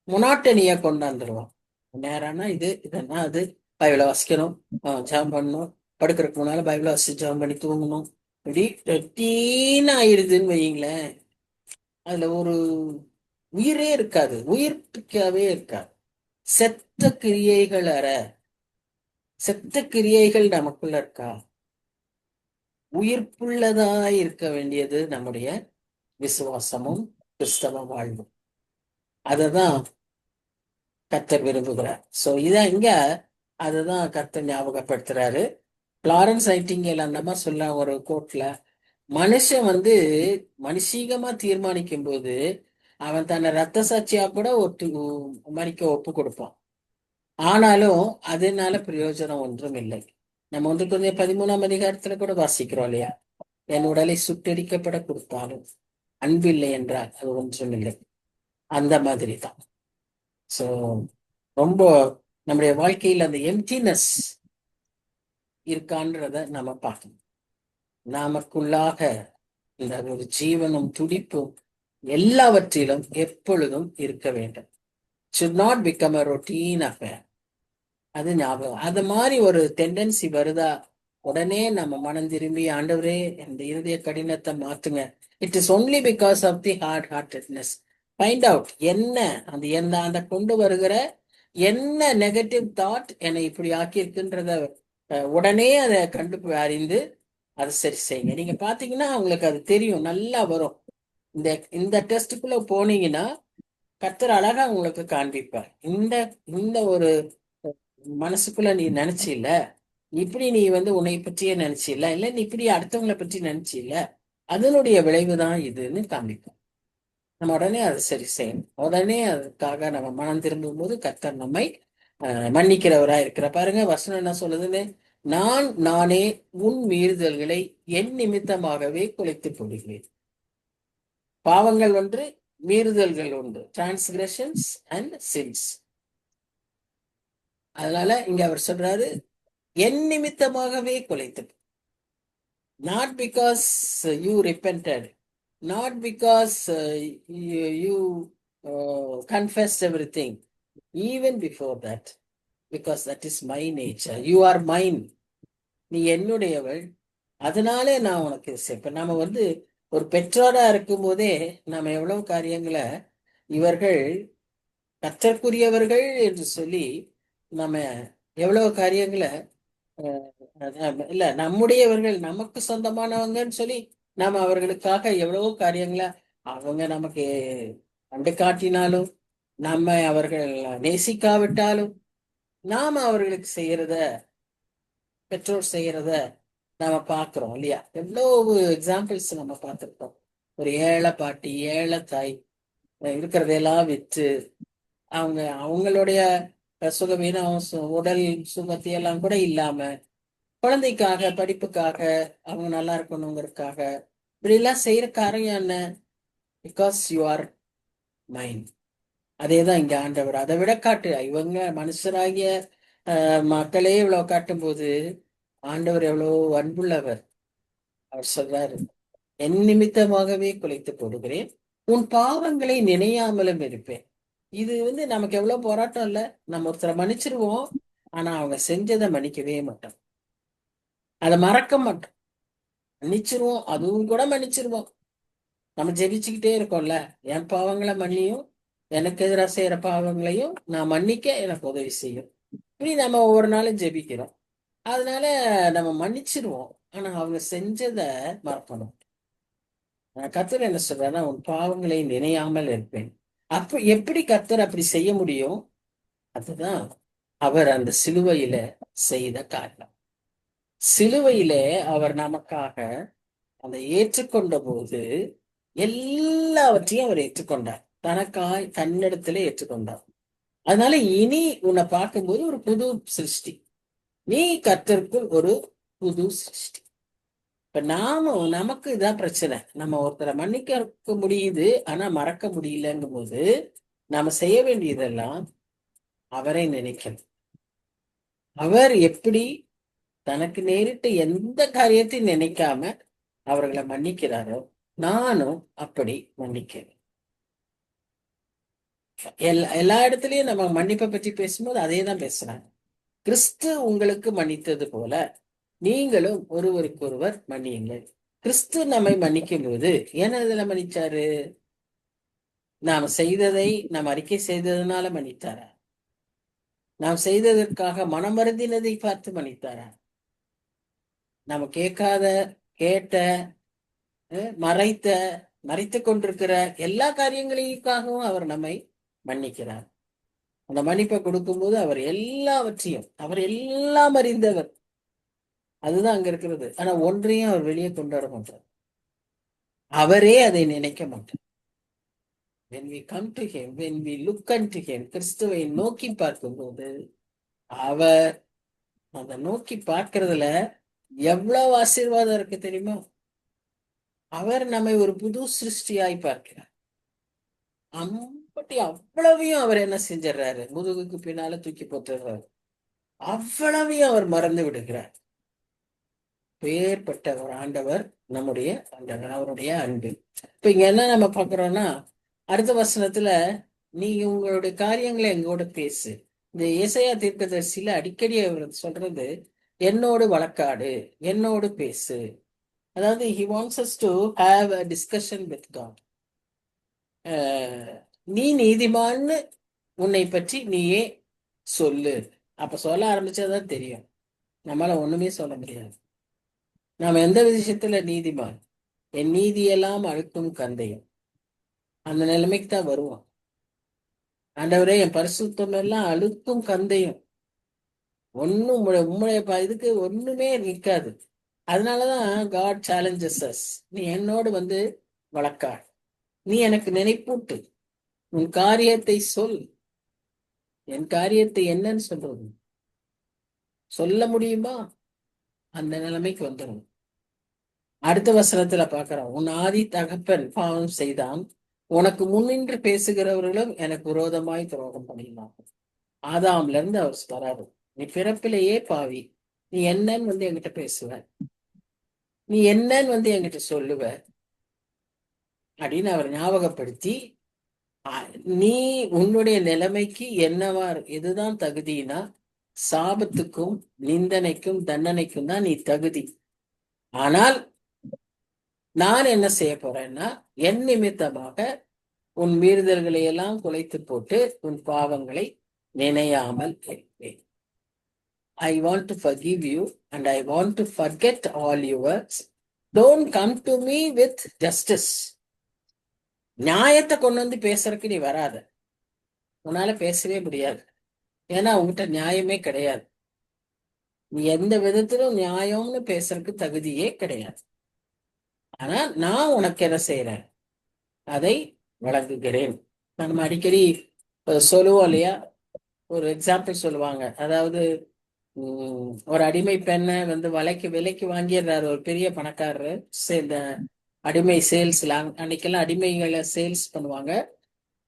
மொனாட்டனிய கொண்டாந்துருவான். நேரம்னா இதெல்லாம் அது, பைபிளை வாசிக்கணும், ஜெபம் பண்ணணும், படுக்கிறதுக்கு முன்னால பைபிளை வாசிச்சு ஜெபம் பண்ணி தூங்கணும். இப்படி ரொட்டீன் ஆயிடுதுன்னு வைங்களேன். அதுல ஒரு உயிரே இருக்காது, உயிர்ப்பிக்கவே இருக்காது. செத்த கிரியைகள் செத்த கிரியைகள் நமக்குள்ள இருக்கா? உயிர்ப்புள்ளதா இருக்க வேண்டியது நம்முடைய விசுவாசமும் கிறிஸ்தவ வாழ்வும். அததான் கர்த்தர் விரும்புகிறார். சோ இங்க அததான் கர்த்தர் ஞாபகப்படுத்துறாரு. பிளாரன்ஸ் நைட்டிங்கேல் அந்த மாதிரி சொல்ல ஒரு கோட்ல, மனுஷன் மனுஷீகமா தீர்மானிக்கும் போது அவன் தன்னை ரத்த சாட்சியா கூட மறிக்க ஒப்பு கொடுப்பான். ஆனாலும் அதனால பிரயோஜனம் ஒன்றும் இல்லை. நம்ம 1 Corinthians 13 கூட வாசிக்கிறோம் இல்லையா, என் உடலை சுட்டெரிக்கப்பட கொடுத்தாலும் அன்பில்லை என்றால் அது ஒன்றும் இல்லை. அந்த மாதிரி தான். சோ ரொம்ப நம்முடைய வாழ்க்கையில் அந்த எம்டினஸ் இருக்கான்றத நம்ம பார்க்கணும். நமக்குள்ளாக இந்த ஒரு ஜீவனும் துடிப்பும் எல்லாவற்றிலும் எப்பொழுதும் இருக்க வேண்டும். should not become a routine affair. அது ஞாபகம். அது மாதிரி ஒரு டெண்டன்சி வருதா, உடனே நம்ம மனம் திரும்பி, ஆண்டவரே இந்த இருதய கடினத்தை மாத்துங்க. It is only because of the hard heartedness. Find out என்ன அந்த கொண்டு வருகிற என்ன நெகட்டிவ் தாட் என்னை இப்படி ஆக்கியிருக்குன்றத உடனே அதை அறிந்து அதை சரி செய்யுங்க. நீங்க பாத்தீங்கன்னா உங்களுக்கு அது தெரியும், நல்லா வரும். இந்த இந்த டெஸ்டுக்குள்ள போனீங்கன்னா கர்த்தர் அழகா உங்களுக்கு காண்பிப்பார். இந்த இந்த ஒரு மனசுக்குள்ள நீ நினைச்சில்ல, இப்படி நீ உன்னை பற்றியே நினைச்சில்ல, இல்ல நீ இப்படி அடுத்தவங்களை பற்றி நினைச்சில்ல, அதனுடைய விளைவுதான் இதுன்னு காண்பிக்கும். நம்ம உடனே அதை சரி செய்யணும். உடனே அதுக்காக நம்ம மனம் திரும்பும் போது கர்த்தர் நம்மை மன்னிக்கிறவரா இருக்கிற. பாருங்க வசனம் என்ன சொல்லுதுன்னு, நானே உன் மீறுதல்களை என் நிமித்தமாகவே குலைத்து போடுகிறேன். பாவங்கள் ஒன்று, மீறுதல்கள் உண்டு. Transgressions and sins. அதனால இங்க அவர் சொல்றாரு, என் நிமித்தமாகவே குலைத்து. Not because you repented, not because you confessed everything, even before that, because that is my nature. You are mine. நீ என்னுடையவள், அதனாலே நான் உனக்கு இப்ப நாம ஒரு பெற்றோரா இருக்கும் போதே நாம எவ்வளவு காரியங்களை இவர்கள் கற்றற்குரியவர்கள் என்று சொல்லி நம்ம எவ்வளவு காரியங்களை இல்ல நம்முடையவர்கள், நமக்கு சொந்தமானவங்கன்னு சொல்லி நாம அவர்களுக்காக எவ்வளவோ காரியங்களை அவங்க நமக்கு கண்டு காட்டினாலும், நம்ம அவர்கள் நேசிக்காவிட்டாலும், நாம அவர்களுக்கு செய்யறத, பெற்றோர் செய்யறத நாம பாக்குறோம் இல்லையா? எவ்வளவு எக்ஸாம்பிள்ஸ் நம்ம பார்த்திருக்கோம். ஒரு ஏழை பாட்டி, ஏழை தாய் இருக்கிறதையெல்லாம் விற்று அவங்களுடைய சுகவீனம், உடல் சுகத்தையெல்லாம் கூட இல்லாம குழந்தைக்காக, படிப்புக்காக, அவங்க நல்லா இருக்கணுங்கிறதுக்காக இப்படி எல்லாம் செய்யற காரியம் என்ன? Because you are mind. அதேதான் இங்க ஆண்டவர் அதை விட காட்டு. இவங்க மனுஷராகிய மக்களே இவ்வளவு காட்டும் போது ஆண்டவர் எவ்வளவு அன்புள்ளவர். அவர் சொல்றாரு, என் நிமித்தமாகவே குலைத்து போடுகிறேன், உன் பாவங்களை நினையாமலும் இருப்பேன். இது நமக்கு எவ்வளவு போராட்டம் இல்ல. நம்ம ஒருத்தரை மன்னிச்சிருவோம், ஆனா அவங்க செஞ்சதை மன்னிக்கவே மாட்டோம், அதை மறக்க மாட்டோம். மன்னிச்சிருவோம், அதுவும் கூட மன்னிச்சிருவோம். நம்ம ஜெபிச்சுக்கிட்டே இருக்கோம்ல, என் பாவங்களை மன்னியும், எனக்கு எதிராக செய்யற பாவங்களையும் நான் மன்னிக்க எனக்கு உதவி செய்யும். இப்படி நம்ம ஒவ்வொரு நாளும் ஜெபிக்கிறோம். அதனால நம்ம மன்னிச்சிருவோம், ஆனா அவங்க செஞ்சதை மறக்கணும். கர்த்தர் என்ன சொல்றாருன்னா, உன் பாவங்களை நினையாமல் இருப்பேன். அப்ப எப்படி கர்த்தர் அப்படி செய்ய முடியும்? அதுதான் அவர் அந்த சிலுவையில செய்த காரியம். சிலுவையிலே அவர் நமக்காக அதை ஏற்றுக்கொண்ட போது எல்லாவற்றையும் அவர் ஏற்றுக்கொண்டார். தனக்காய் தன்னிடத்திலே ஏற்றுக்கொண்டார். அதனால இனி உன்னை பார்க்கும்போது ஒரு புது சிருஷ்டி. நீ கர்த்தருக்குள் ஒரு புது சிருஷ்டி. இப்ப நமக்கு இதான் பிரச்சனை. நம்ம ஒருத்தரை மன்னிக்க முடியுது, ஆனா மறக்க முடியலங்கும் போது நாம செய்ய வேண்டியதெல்லாம் அவரை நினைக்கணும். அவர் எப்படி தனக்கு நேரிட்ட எந்த காரியத்தையும் நினைக்காம அவர்களை மன்னிக்கிறாரோ, நானும் அப்படி மன்னிக்கிறேன். எல்லா இடத்துலயும் நம்ம மன்னிப்பை பற்றி பேசும்போது அதே தான் பேசுறாங்க. கிறிஸ்து உங்களுக்கு மன்னித்தது போல நீங்களும் ஒருவருக்கொருவர் மன்னியுங்கள். கிறிஸ்து நம்மை மன்னிக்கும் போது ஏன்னா இதுல மன்னிச்சாரு? நாம் செய்ததை நாம் அறிக்கை செய்ததுனால மன்னித்தாரா? நாம் செய்ததற்காக மனம் வருந்தினதை பார்த்து மன்னித்தாரா? நாம கேட்ட மறைத்து கொண்டிருக்கிற எல்லா காரியங்களுக்காகவும் அவர் நம்மை மன்னிக்கிறார். அந்த மன்னிப்பை கொடுக்கும்போது அவர் எல்லாம் அறிந்தவர். அதுதான் அங்க இருக்கிறது. ஆனா ஒன்றையும் அவர் வெளியே கொண்டாட மாட்டார். அவரே அதை நினைக்க மாட்டார். when we come to him, when we look unto him, கிறிஸ்துவை நோக்கி பார்க்கும்போது அவர் அதை நோக்கி பார்க்கறதுல எவ்வளவு ஆசீர்வாதம் இருக்கு தெரியுமா? அவர் நம்மை ஒரு புது சிருஷ்டியாய் பார்க்கிறார். அவ்வளவையும் அவர் என்ன செஞ்சிடறாரு? முதுகுக்கு பின்னால தூக்கி போட்டுறாரு. அவ்வளவையும் அவர் மறந்து விடுகிறார். பேர்பட்ட ஒரு ஆண்டவர் நம்முடைய ஆண்டவர், அவருடைய அன்பு. இப்ப இங்க என்ன நம்ம பாக்குறோம்னா, அடுத்த வசனத்துல நீங்க உங்களுடைய காரியங்களை எங்கூட பேசு. இந்த ஏசாயா தீர்க்கதரிசியில அடிக்கடி அவர் சொல்றது, என்னோடு வழக்காடு, என்னோடு பேசு. அதாவது he wants us to have a discussion with God. நீ நீதிமான்னு உன்னை பற்றி நீயே சொல்லு. அப்ப சொல்ல ஆரம்பிச்சாதான் தெரியும். நம்மளால ஒண்ணுமே சொல்ல முடியாது. நாம் எந்த விஷயத்துல நீதிமான்? என் நீதியெல்லாம் அழுக்கும் கந்தையும். அந்த நிலைமைக்கு தான் வருவோம். ஆண்டவரே, என் பரிசுத்தம் எல்லாம் அழுக்கும் கந்தையும், ஒன்னும் உம்முடைய இதுக்கு ஒண்ணுமே நிற்காது. அதனாலதான் காட் சேலஞ்சஸ் அஸ். நீ என்னோடு வந்து வழக்காடு, நீ எனக்கு நினைப்பூட்டு, உன் காரியத்தை சொல். என் காரியத்தை என்னன்னு சொல்றது? சொல்ல முடியுமா? அந்த நிலைமைக்கு வந்துடும். அடுத்த வசனத்துல பாக்குறோம், உன் ஆதி தகப்பன் பாவம் செய்தான், உனக்கு முன்னின்று பேசுகிறவர்களும் எனக்கு விரோதமாய் துரோகம் பண்ணினாங்க. ஆதாம்ல இருந்து அவர் வராரு, நீ பிறப்பிலேயே பாவி, நீ என்னன்னு வந்து என்கிட்ட பேசுவ, நீ என்னன்னு வந்து என்கிட்ட சொல்லுவ அப்படின்னு அவர் ஞாபகப்படுத்தி, நீ உன்னுடைய நிலைமைக்கு என்னவா எதுதான் தகுதினா, சாபத்துக்கும் நிந்தனைக்கும் தண்டனைக்கும் தான் நீ தகுதி. ஆனால் நான் என்ன செய்ய போறேன்னா, என் நிமித்தமாக உன் மீறுதல்களை எல்லாம் குலைத்து போட்டு உன் பாவங்களை நினையாமல் இருப்பேன். I want to forgive you and I want to forget all yours. Don't come to me with justice. நியாயத்தை கொண்டு வந்து பேசுறதுக்கு நீ வராத. உன்னால பேசவே முடியாது. ஏன்னா உங்ககிட்ட நியாயமே கிடையாது. நீ எந்த விதத்திலும் நியாயம்னு பேசுறதுக்கு தகுதியே கிடையாது. ஆனா நான் உனக்கு என்ன செய்யறேன்? அதை வழங்குகிறேன். நம்ம அடிக்கடி சொல்லுவோம் இல்லையா? ஒரு எக்ஸாம்பிள் சொல்லுவாங்க. அதாவது ஒரு அடிமை பெண்ணை வந்து விலைக்கு வாங்கிடுறாரு ஒரு பெரிய பணக்காரரு. இந்த அடிமை சேல்ஸ்ல அன்னைக்கெல்லாம் அடிமைகளை சேல்ஸ் பண்ணுவாங்க.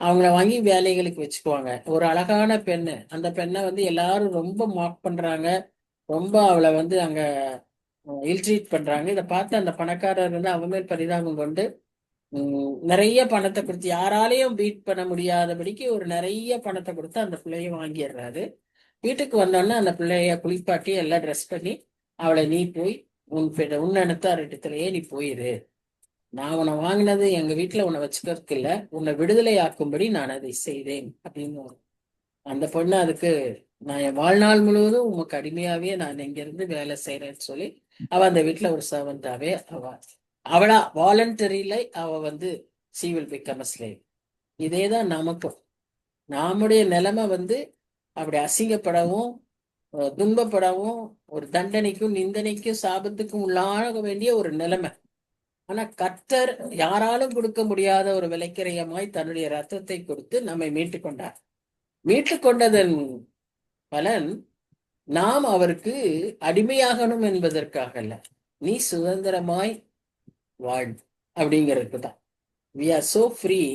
அவங்கள வாங்கி வேலைகளுக்கு வச்சுக்குவாங்க. ஒரு அழகான பெண்ணு, அந்த பெண்ணை வந்து எல்லாரும் ரொம்ப மார்க் பண்றாங்க, ரொம்ப அவளை வந்து அங்க இல்ட்ரீட் பண்றாங்க. இதை பார்த்து அந்த பணக்காரர் வந்து அவன் மேல் பரிதாபம் கொண்டு நிறைய பணத்தை கொடுத்து, யாராலையும் பீட் பண்ண முடியாதபடிக்கு ஒரு நிறைய பணத்தை கொடுத்து அந்த பிள்ளைய வாங்கிடுறாரு. வீட்டுக்கு வந்தோடனே அந்த பிள்ளைய குளிப்பாட்டி எல்லாம் ட்ரெஸ் பண்ணி, அவளை நீ போய் உன் இடத்திலேயே நீ போயிரு, நான் உன்னை வாங்கினது எங்க வீட்டுல உன்னை வச்சுக்கிறதுக்கு இல்ல, உன்னை விடுதலை ஆக்கும்படி நான் அதை செய்தேன் அப்படின்னு. அந்த பொண்ணு அதுக்கு, நான் என் வாழ்நாள் முழுவதும் உமக்கு அடிமையாவே நான் இங்க இருந்து வேலை செய்யறேன்னு சொல்லி அவ அந்த வீட்டுல ஒரு சர்வெண்டாவே அவளா வாலண்டரியில அவ வந்து she will become a slave. இதேதான் நமக்கும். நம்முடைய நிலைமை வந்து அப்படி அசிங்கப்படவும் துன்பப்படவும் ஒரு தண்டனைக்கும் நிந்தனைக்கும் சாபத்துக்கும் உள்ளாக வேண்டிய ஒரு நிலைமை. ஆனா கர்த்தர் யாராலும் கொடுக்க முடியாத ஒரு விலைக்கிரயமாய் தன்னுடைய ரத்தத்தை கொடுத்து நம்மை மீட்டு கொண்டார். மீட்டு கொண்டதன் பலன் நாம் அவருக்கு அடிமையாகணும் என்பதற்காக அல்ல, நீ சுதந்திரமாய் வாழ் அப்படிங்கிறதுக்கு தான். We are so free,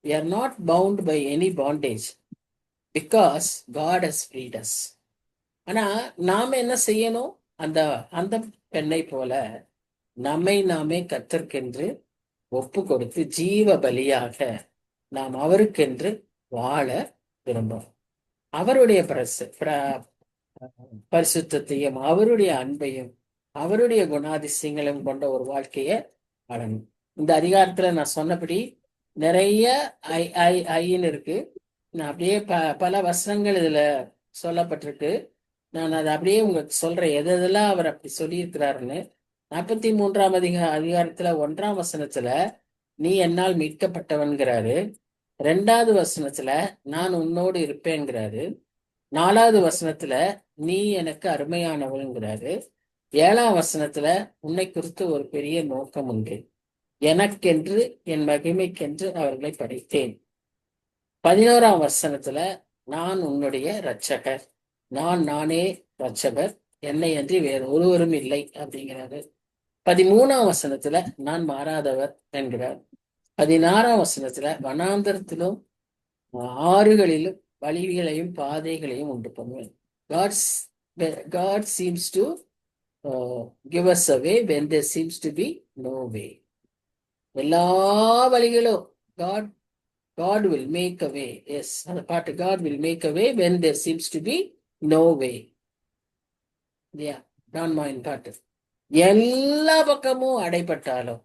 we are not bound by any bondage because God has freed us. ஆனா நாம என்ன செய்யணும்? அந்த அந்த பெண்ணை போல நம்மை நாமே கர்த்தருக்கென்று ஒப்பு கொடுத்து ஜீவ பலியாக நாம் அவருக்கென்று வாழ விரும்பும். அவருடைய பரிசுத்தையும் அவருடைய அன்பையும் அவருடைய குணாதிசயங்களும் கொண்ட ஒரு வாழ்க்கைய வாழணும். இந்த அதிகாரத்துல நான் சொன்னபடி நிறைய ஐன்னு இருக்கு. நான் அப்படியே பல வசனங்கள் இதுல சொல்லப்பட்டிருக்கு. நான் அதை அப்படியே உங்களுக்கு சொல்றேன், எதெல்லாம் அவர் அப்படி சொல்லியிருக்கிறாருன்னு. 43ஆம் அதிகாரத்துல 1ஆம் வசனத்துல நீ என்னால் மீட்கப்பட்டவன்கிறாரு. 2வது வசனத்துல நான் உன்னோடு இருப்பேங்கிறாரு. 4வது வசனத்துல நீ எனக்கு அருமையானவள்ங்கிறாரு. 7ஆம் வசனத்துல உன்னை குறித்து ஒரு பெரிய நோக்கம் உண்டு, எனக்கென்று என் மகிமைக்கென்று அவர்களை படைத்தேன். 11ஆம் வசனத்துல நான் உன்னுடைய இரட்சகர், நானே இரட்சகர், என்னை அன்றி வேறு ஒருவரும் இல்லை அப்படிங்கிறாரு. 13ஆம் வசனத்துல நான் மாறாதவர் என்கிறார். 16ஆம் வசனத்துல வனாந்தரத்திலும் ஆறுகளிலும் வழிகளையும் பாதைகளையும் உண்டு பண்ணுவேன். God seems to give us a way when there seems to be no way. எல்லா வழிகளும் God God will make a way. Yes, அந்த பாட்டு God will make a way when there seems to be no way. Yeah, Don Moen பாட்டு. எல்லா பக்கமும் அடைபட்டாலும்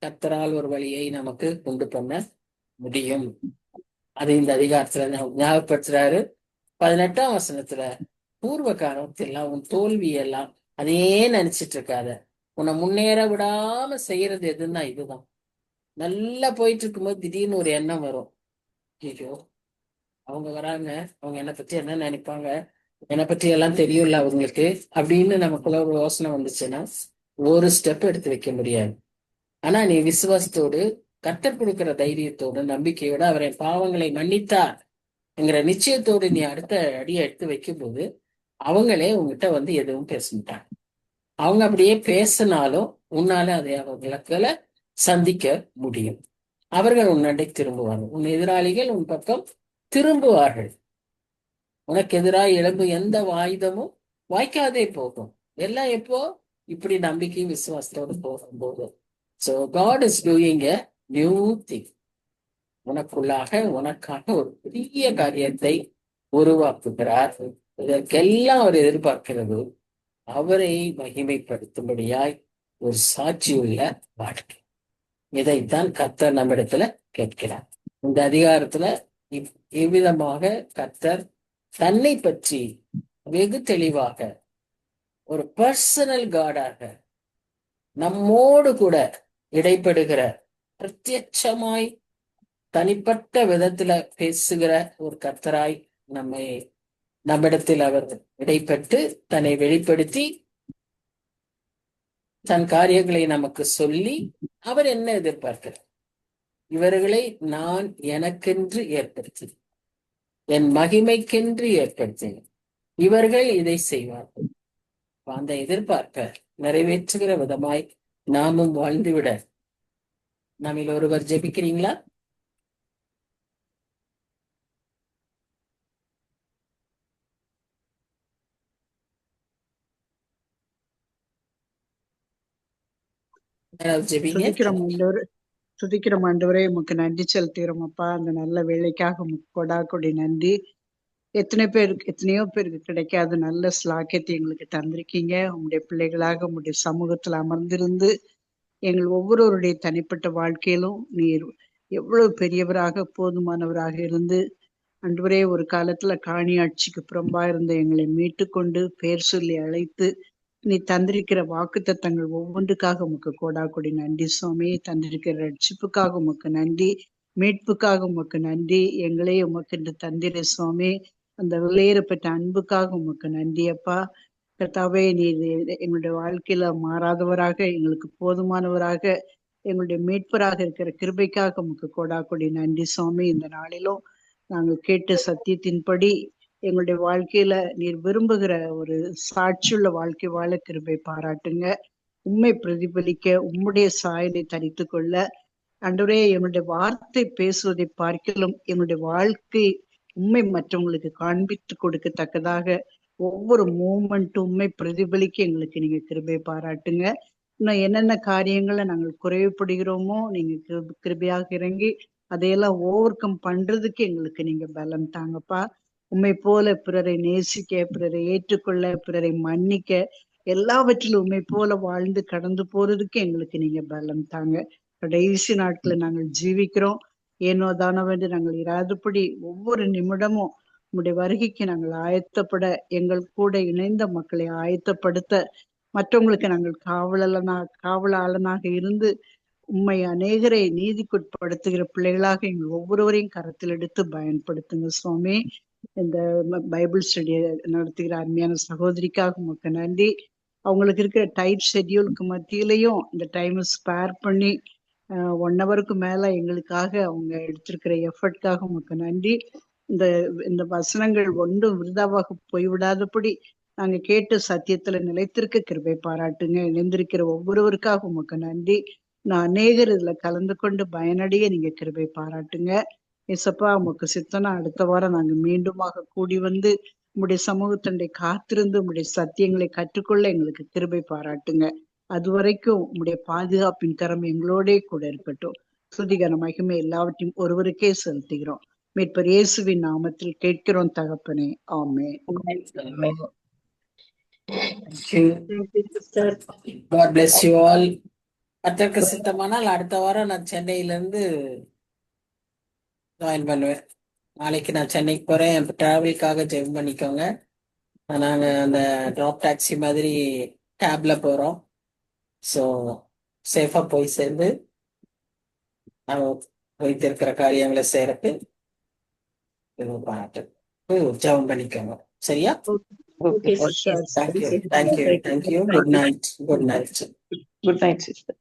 கர்த்தரால் ஒரு வழியை நமக்கு உண்டு பண்ண முடியும். அது இந்த அதிகாரத்துல ஞாபகப்படுத்துறாரு. 18ஆம் வசனத்துல பூர்வ காலத்துல உன் தோல்வி எல்லாம் அதையே நினைச்சிட்டு இருக்காத. உன்னை முன்னேற விடாம செய்யறது எதுன்னா இதுதான். நல்லா போயிட்டு இருக்கும்போது திடீர்னு ஒரு எண்ணம் வரும். ஐயோ, அவங்க வராங்க, அவங்க என்னை பத்தி என்ன நினைப்பாங்க, என்னை பத்தி எல்லாம் தெரியும்ல அவங்களுக்கு அப்படின்னு நமக்குள்ள ஒரு யோசனை வந்துச்சுன்னா ஒரு ஸ்டெப் எடுத்து வைக்க முடியாது. ஆனா நீ விசுவாசத்தோடு, கர்த்தர் கொடுக்கிற தைரியத்தோடு, நம்பிக்கையோடு அவர் என் பாவங்களை மன்னித்தார் என்கிற நிச்சயத்தோடு நீ அடுத்த அடியை எடுத்து வைக்கும்போது அவங்களே உங்ககிட்ட வந்து எதுவும் பேச மாட்டாங்க. அவங்க அப்படியே பேசினாலும் உன்னால அதை அவர்களை சந்திக்க முடியும். அவர்கள் உன்னண்டை திரும்புவார்கள். உன் எதிராளிகள் உன் பக்கம் திரும்புவார்கள். உனக்கு எதிராக எழும்பு எந்த ஆயுதமும் வாய்க்காதே போகும். எல்லாம் எப்போ? இப்படி நம்பிக்கை விசுவாசத்தோடு போகும்போது. So God is doing a new thing. உனக்குள்ளாக உனக்காக ஒரு பெரிய காரியத்தை உருவாக்குகிறார். இதற்கெல்லாம் அவர் எதிர்பார்க்கிறது அவரை மகிமைப்படுத்தும்படியாய் ஒரு சாட்சியுள்ள வாழ்க்கை. இதைத்தான் கர்த்தர் நம்மிடத்துல கேட்கிறார். இந்த அதிகாரத்துல இவ்விதமாக கர்த்தர் தன்னை பற்றி வெகு தெளிவாக ஒரு பர்சனல் காடாக நம்மோடு கூட இடைப்படுகிற, பிரத்யட்சமாய் தனிப்பட்ட விதத்துல பேசுகிற ஒரு கர்த்தராய் நம்மிடத்தில் அவர் இடைப்பட்டு தன்னை வெளிப்படுத்தி தன் காரியங்களை நமக்கு சொல்லி அவர் என்ன எதிர்பார்க்கிறார்? இவர்களை நான் எனக்கென்று ஏற்படுத்தினேன், என் மகிமைக்கென்று ஏற்படுத்தினேன், இவர்கள் இதை செய்வார்கள். அந்த எதிர்பார்ப்ப நிறைவேற்றுகிற விதமாய் நாமும் வாழ்ந்துவிட நம்மில் ஒருவர் ஜெபிக்கிறீங்களா? துதிக்கிறோம் ஆண்டவரே, உமக்கு நன்றி செலுத்துகிறோம் அப்பா. அந்த நல்ல வேலைக்காக உமக்கு கொடாக்கொடி நன்றி. எத்தனையோ பேருக்கு கிடைக்காத நல்ல ஸ்லாக்கியத்தை எங்களுக்கு தந்திருக்கீங்க. உங்களுடைய பிள்ளைகளாக உங்களுடைய சமூகத்துல அமர்ந்திருந்து எங்கள் ஒவ்வொருவருடைய தனிப்பட்ட வாழ்க்கையிலும் நீர் எவ்வளவு பெரியவராக போதுமானவராக இருந்து அன்றுவரே ஒரு காலத்துல காணி ஆட்சிக்கு புறம்பா இருந்த எங்களை மீட்டு கொண்டு பேர் சொல்லி அழைத்து நீ தந்திருக்கிற வாக்கு தத்தங்கள் ஒவ்வொன்றுக்காக உமக்கு கொடி நன்றி சுவாமி. தந்திருக்கிற ரட்சிப்புக்காக உமக்கு நன்றி, மீட்புக்காக உமக்கு நன்றி. எங்களே உமக்கு என்று தந்திர சுவாமி. அந்த விலையேறப்பட்ட அன்புக்காக உமக்கு நன்றி அப்பா. கர்த்தாவே, நீர் எங்களுடைய வாழ்க்கையில மாறாதவராக, எங்களுக்கு போதுமானவராக, எங்களுடைய மீட்பராக இருக்கிற கிருபைக்காக உமக்கு கொடி நன்றி சுவாமி. இந்த நாளிலும் நாங்கள் கேட்ட சத்தியத்தின்படி எங்களுடைய வாழ்க்கையில நீர் விரும்புகிற ஒரு சாட்சியுள்ள வாழ்க்கை வாழ கிருபை பாராட்டுங்க. உண்மை பிரதிபலிக்க உம்முடைய சாயலை தரித்து கொள்ள ஆண்டவரே, எங்களுடைய வார்த்தை பேசுவதை பார்க்கலும் எங்களுடைய வாழ்க்கை உண்மை மற்றவங்களுக்கு காண்பித்து கொடுக்கத்தக்கதாக ஒவ்வொரு மூமெண்ட்டும் உண்மை பிரதிபலிக்க எங்களுக்கு நீங்க கிருபை பாராட்டுங்க. இன்னும் என்னென்ன காரியங்களை நாங்கள் குறைவுபடுகிறோமோ நீங்க கிருபையாக இறங்கி அதையெல்லாம் ஓவர் கம் பண்றதுக்கு எங்களுக்கு நீங்க பலம் தாங்கப்பா. உண்மை போல பிறரை நேசிக்க, பிறரை ஏற்றுக்கொள்ள, பிறரை மன்னிக்க, எல்லாவற்றிலும் உண்மை போல வாழ்ந்து கடந்து போறதுக்கு எங்களுக்கு நீங்க பலம் தாங்க. கடைசி நாட்களை நாங்கள் ஜீவிக்கிறோம். ஏனோ தானவென்று நாங்கள் இராதபடி ஒவ்வொரு நிமிடமும் உங்களுடைய வருகைக்கு நாங்கள் ஆயத்தப்பட, எங்கள் கூட இணைந்த மக்களை ஆயத்தப்படுத்த, மற்றவங்களுக்கு நாங்கள் காவலாளனாக இருந்து உண்மை அநேகரை நீதிக்குட்படுத்துகிற பிள்ளைகளாக எங்கள் ஒவ்வொருவரையும் கரத்தில் எடுத்து பயன்படுத்துங்க சுவாமி. இந்த பைபிள் ஸ்டடியை நடத்துகிற அருமையான சகோதரிக்காக உமக்கு நன்றி. அவங்களுக்கு இருக்கிற டைட் ஷெட்யூலுக்கு மத்தியிலையும் இந்த டைமை ஸ்பேர் பண்ணி 1 ஹவருக்கு மேல எங்களுக்காக அவங்க எடுத்திருக்கிற எஃபர்ட்காக உமக்கு நன்றி. இந்த வசனங்கள் ஒன்றும் விருதாவாக போய்விடாதபடி நாங்க கேட்ட சத்தியத்துல நிலைத்திருக்க கிருபை பாராட்டுங்க. இணைந்திருக்கிற ஒவ்வொருவருக்காக உமக்கு நன்றி. நான் அநேகர் இதுல கலந்து கொண்டு பயனடைய நீங்க கிருபை பாராட்டுங்க. ஏசப்பா, உமக்கு சித்தனா அடுத்த வாரம் நாங்க மீண்டுமாக கூடி வந்து உம்முடைய சமூகத்தண்டை காத்திருந்து உம்முடைய சத்தியங்களை கற்றுக்கொள்ள எங்களுக்கு கிருபை பாராட்டுங்க. அது வரைக்கும் உம்முடைய பாதுகாப்பின் கரம் எங்களோடே கூட இருக்கட்டும். துதிகர மகிமை எல்லாவற்றையும் ஒருவருக்கே செலுத்துகிறோம். மீட்பர் இயேசுவின் நாமத்தில் கேட்கிறோம் தகப்பனே. ஆமென். Amen. Thank you. Thank you, sister. God bless you all. கர்த்தருக்கு சித்தமானால் அடுத்த வாரம் நான் சென்னையில இருந்து ஜாயின் பண்ணுவேன். நாளைக்கு நான் சென்னைக்கு போறேன். என் டிராவலுக்காக ஜெபம் பண்ணிக்கோங்க. நாங்க அந்த ட்ராப் டாக்ஸி மாதிரி கேப்ல போறோம். ஸோ சேஃபா போய் சேர்ந்து வைத்திருக்கிற காரியங்களை செய்யறதுக்கு ஜெபம் பண்ணிக்கோங்க. சரியா? Okay, sister. Thank you. Good night. Good night, sister.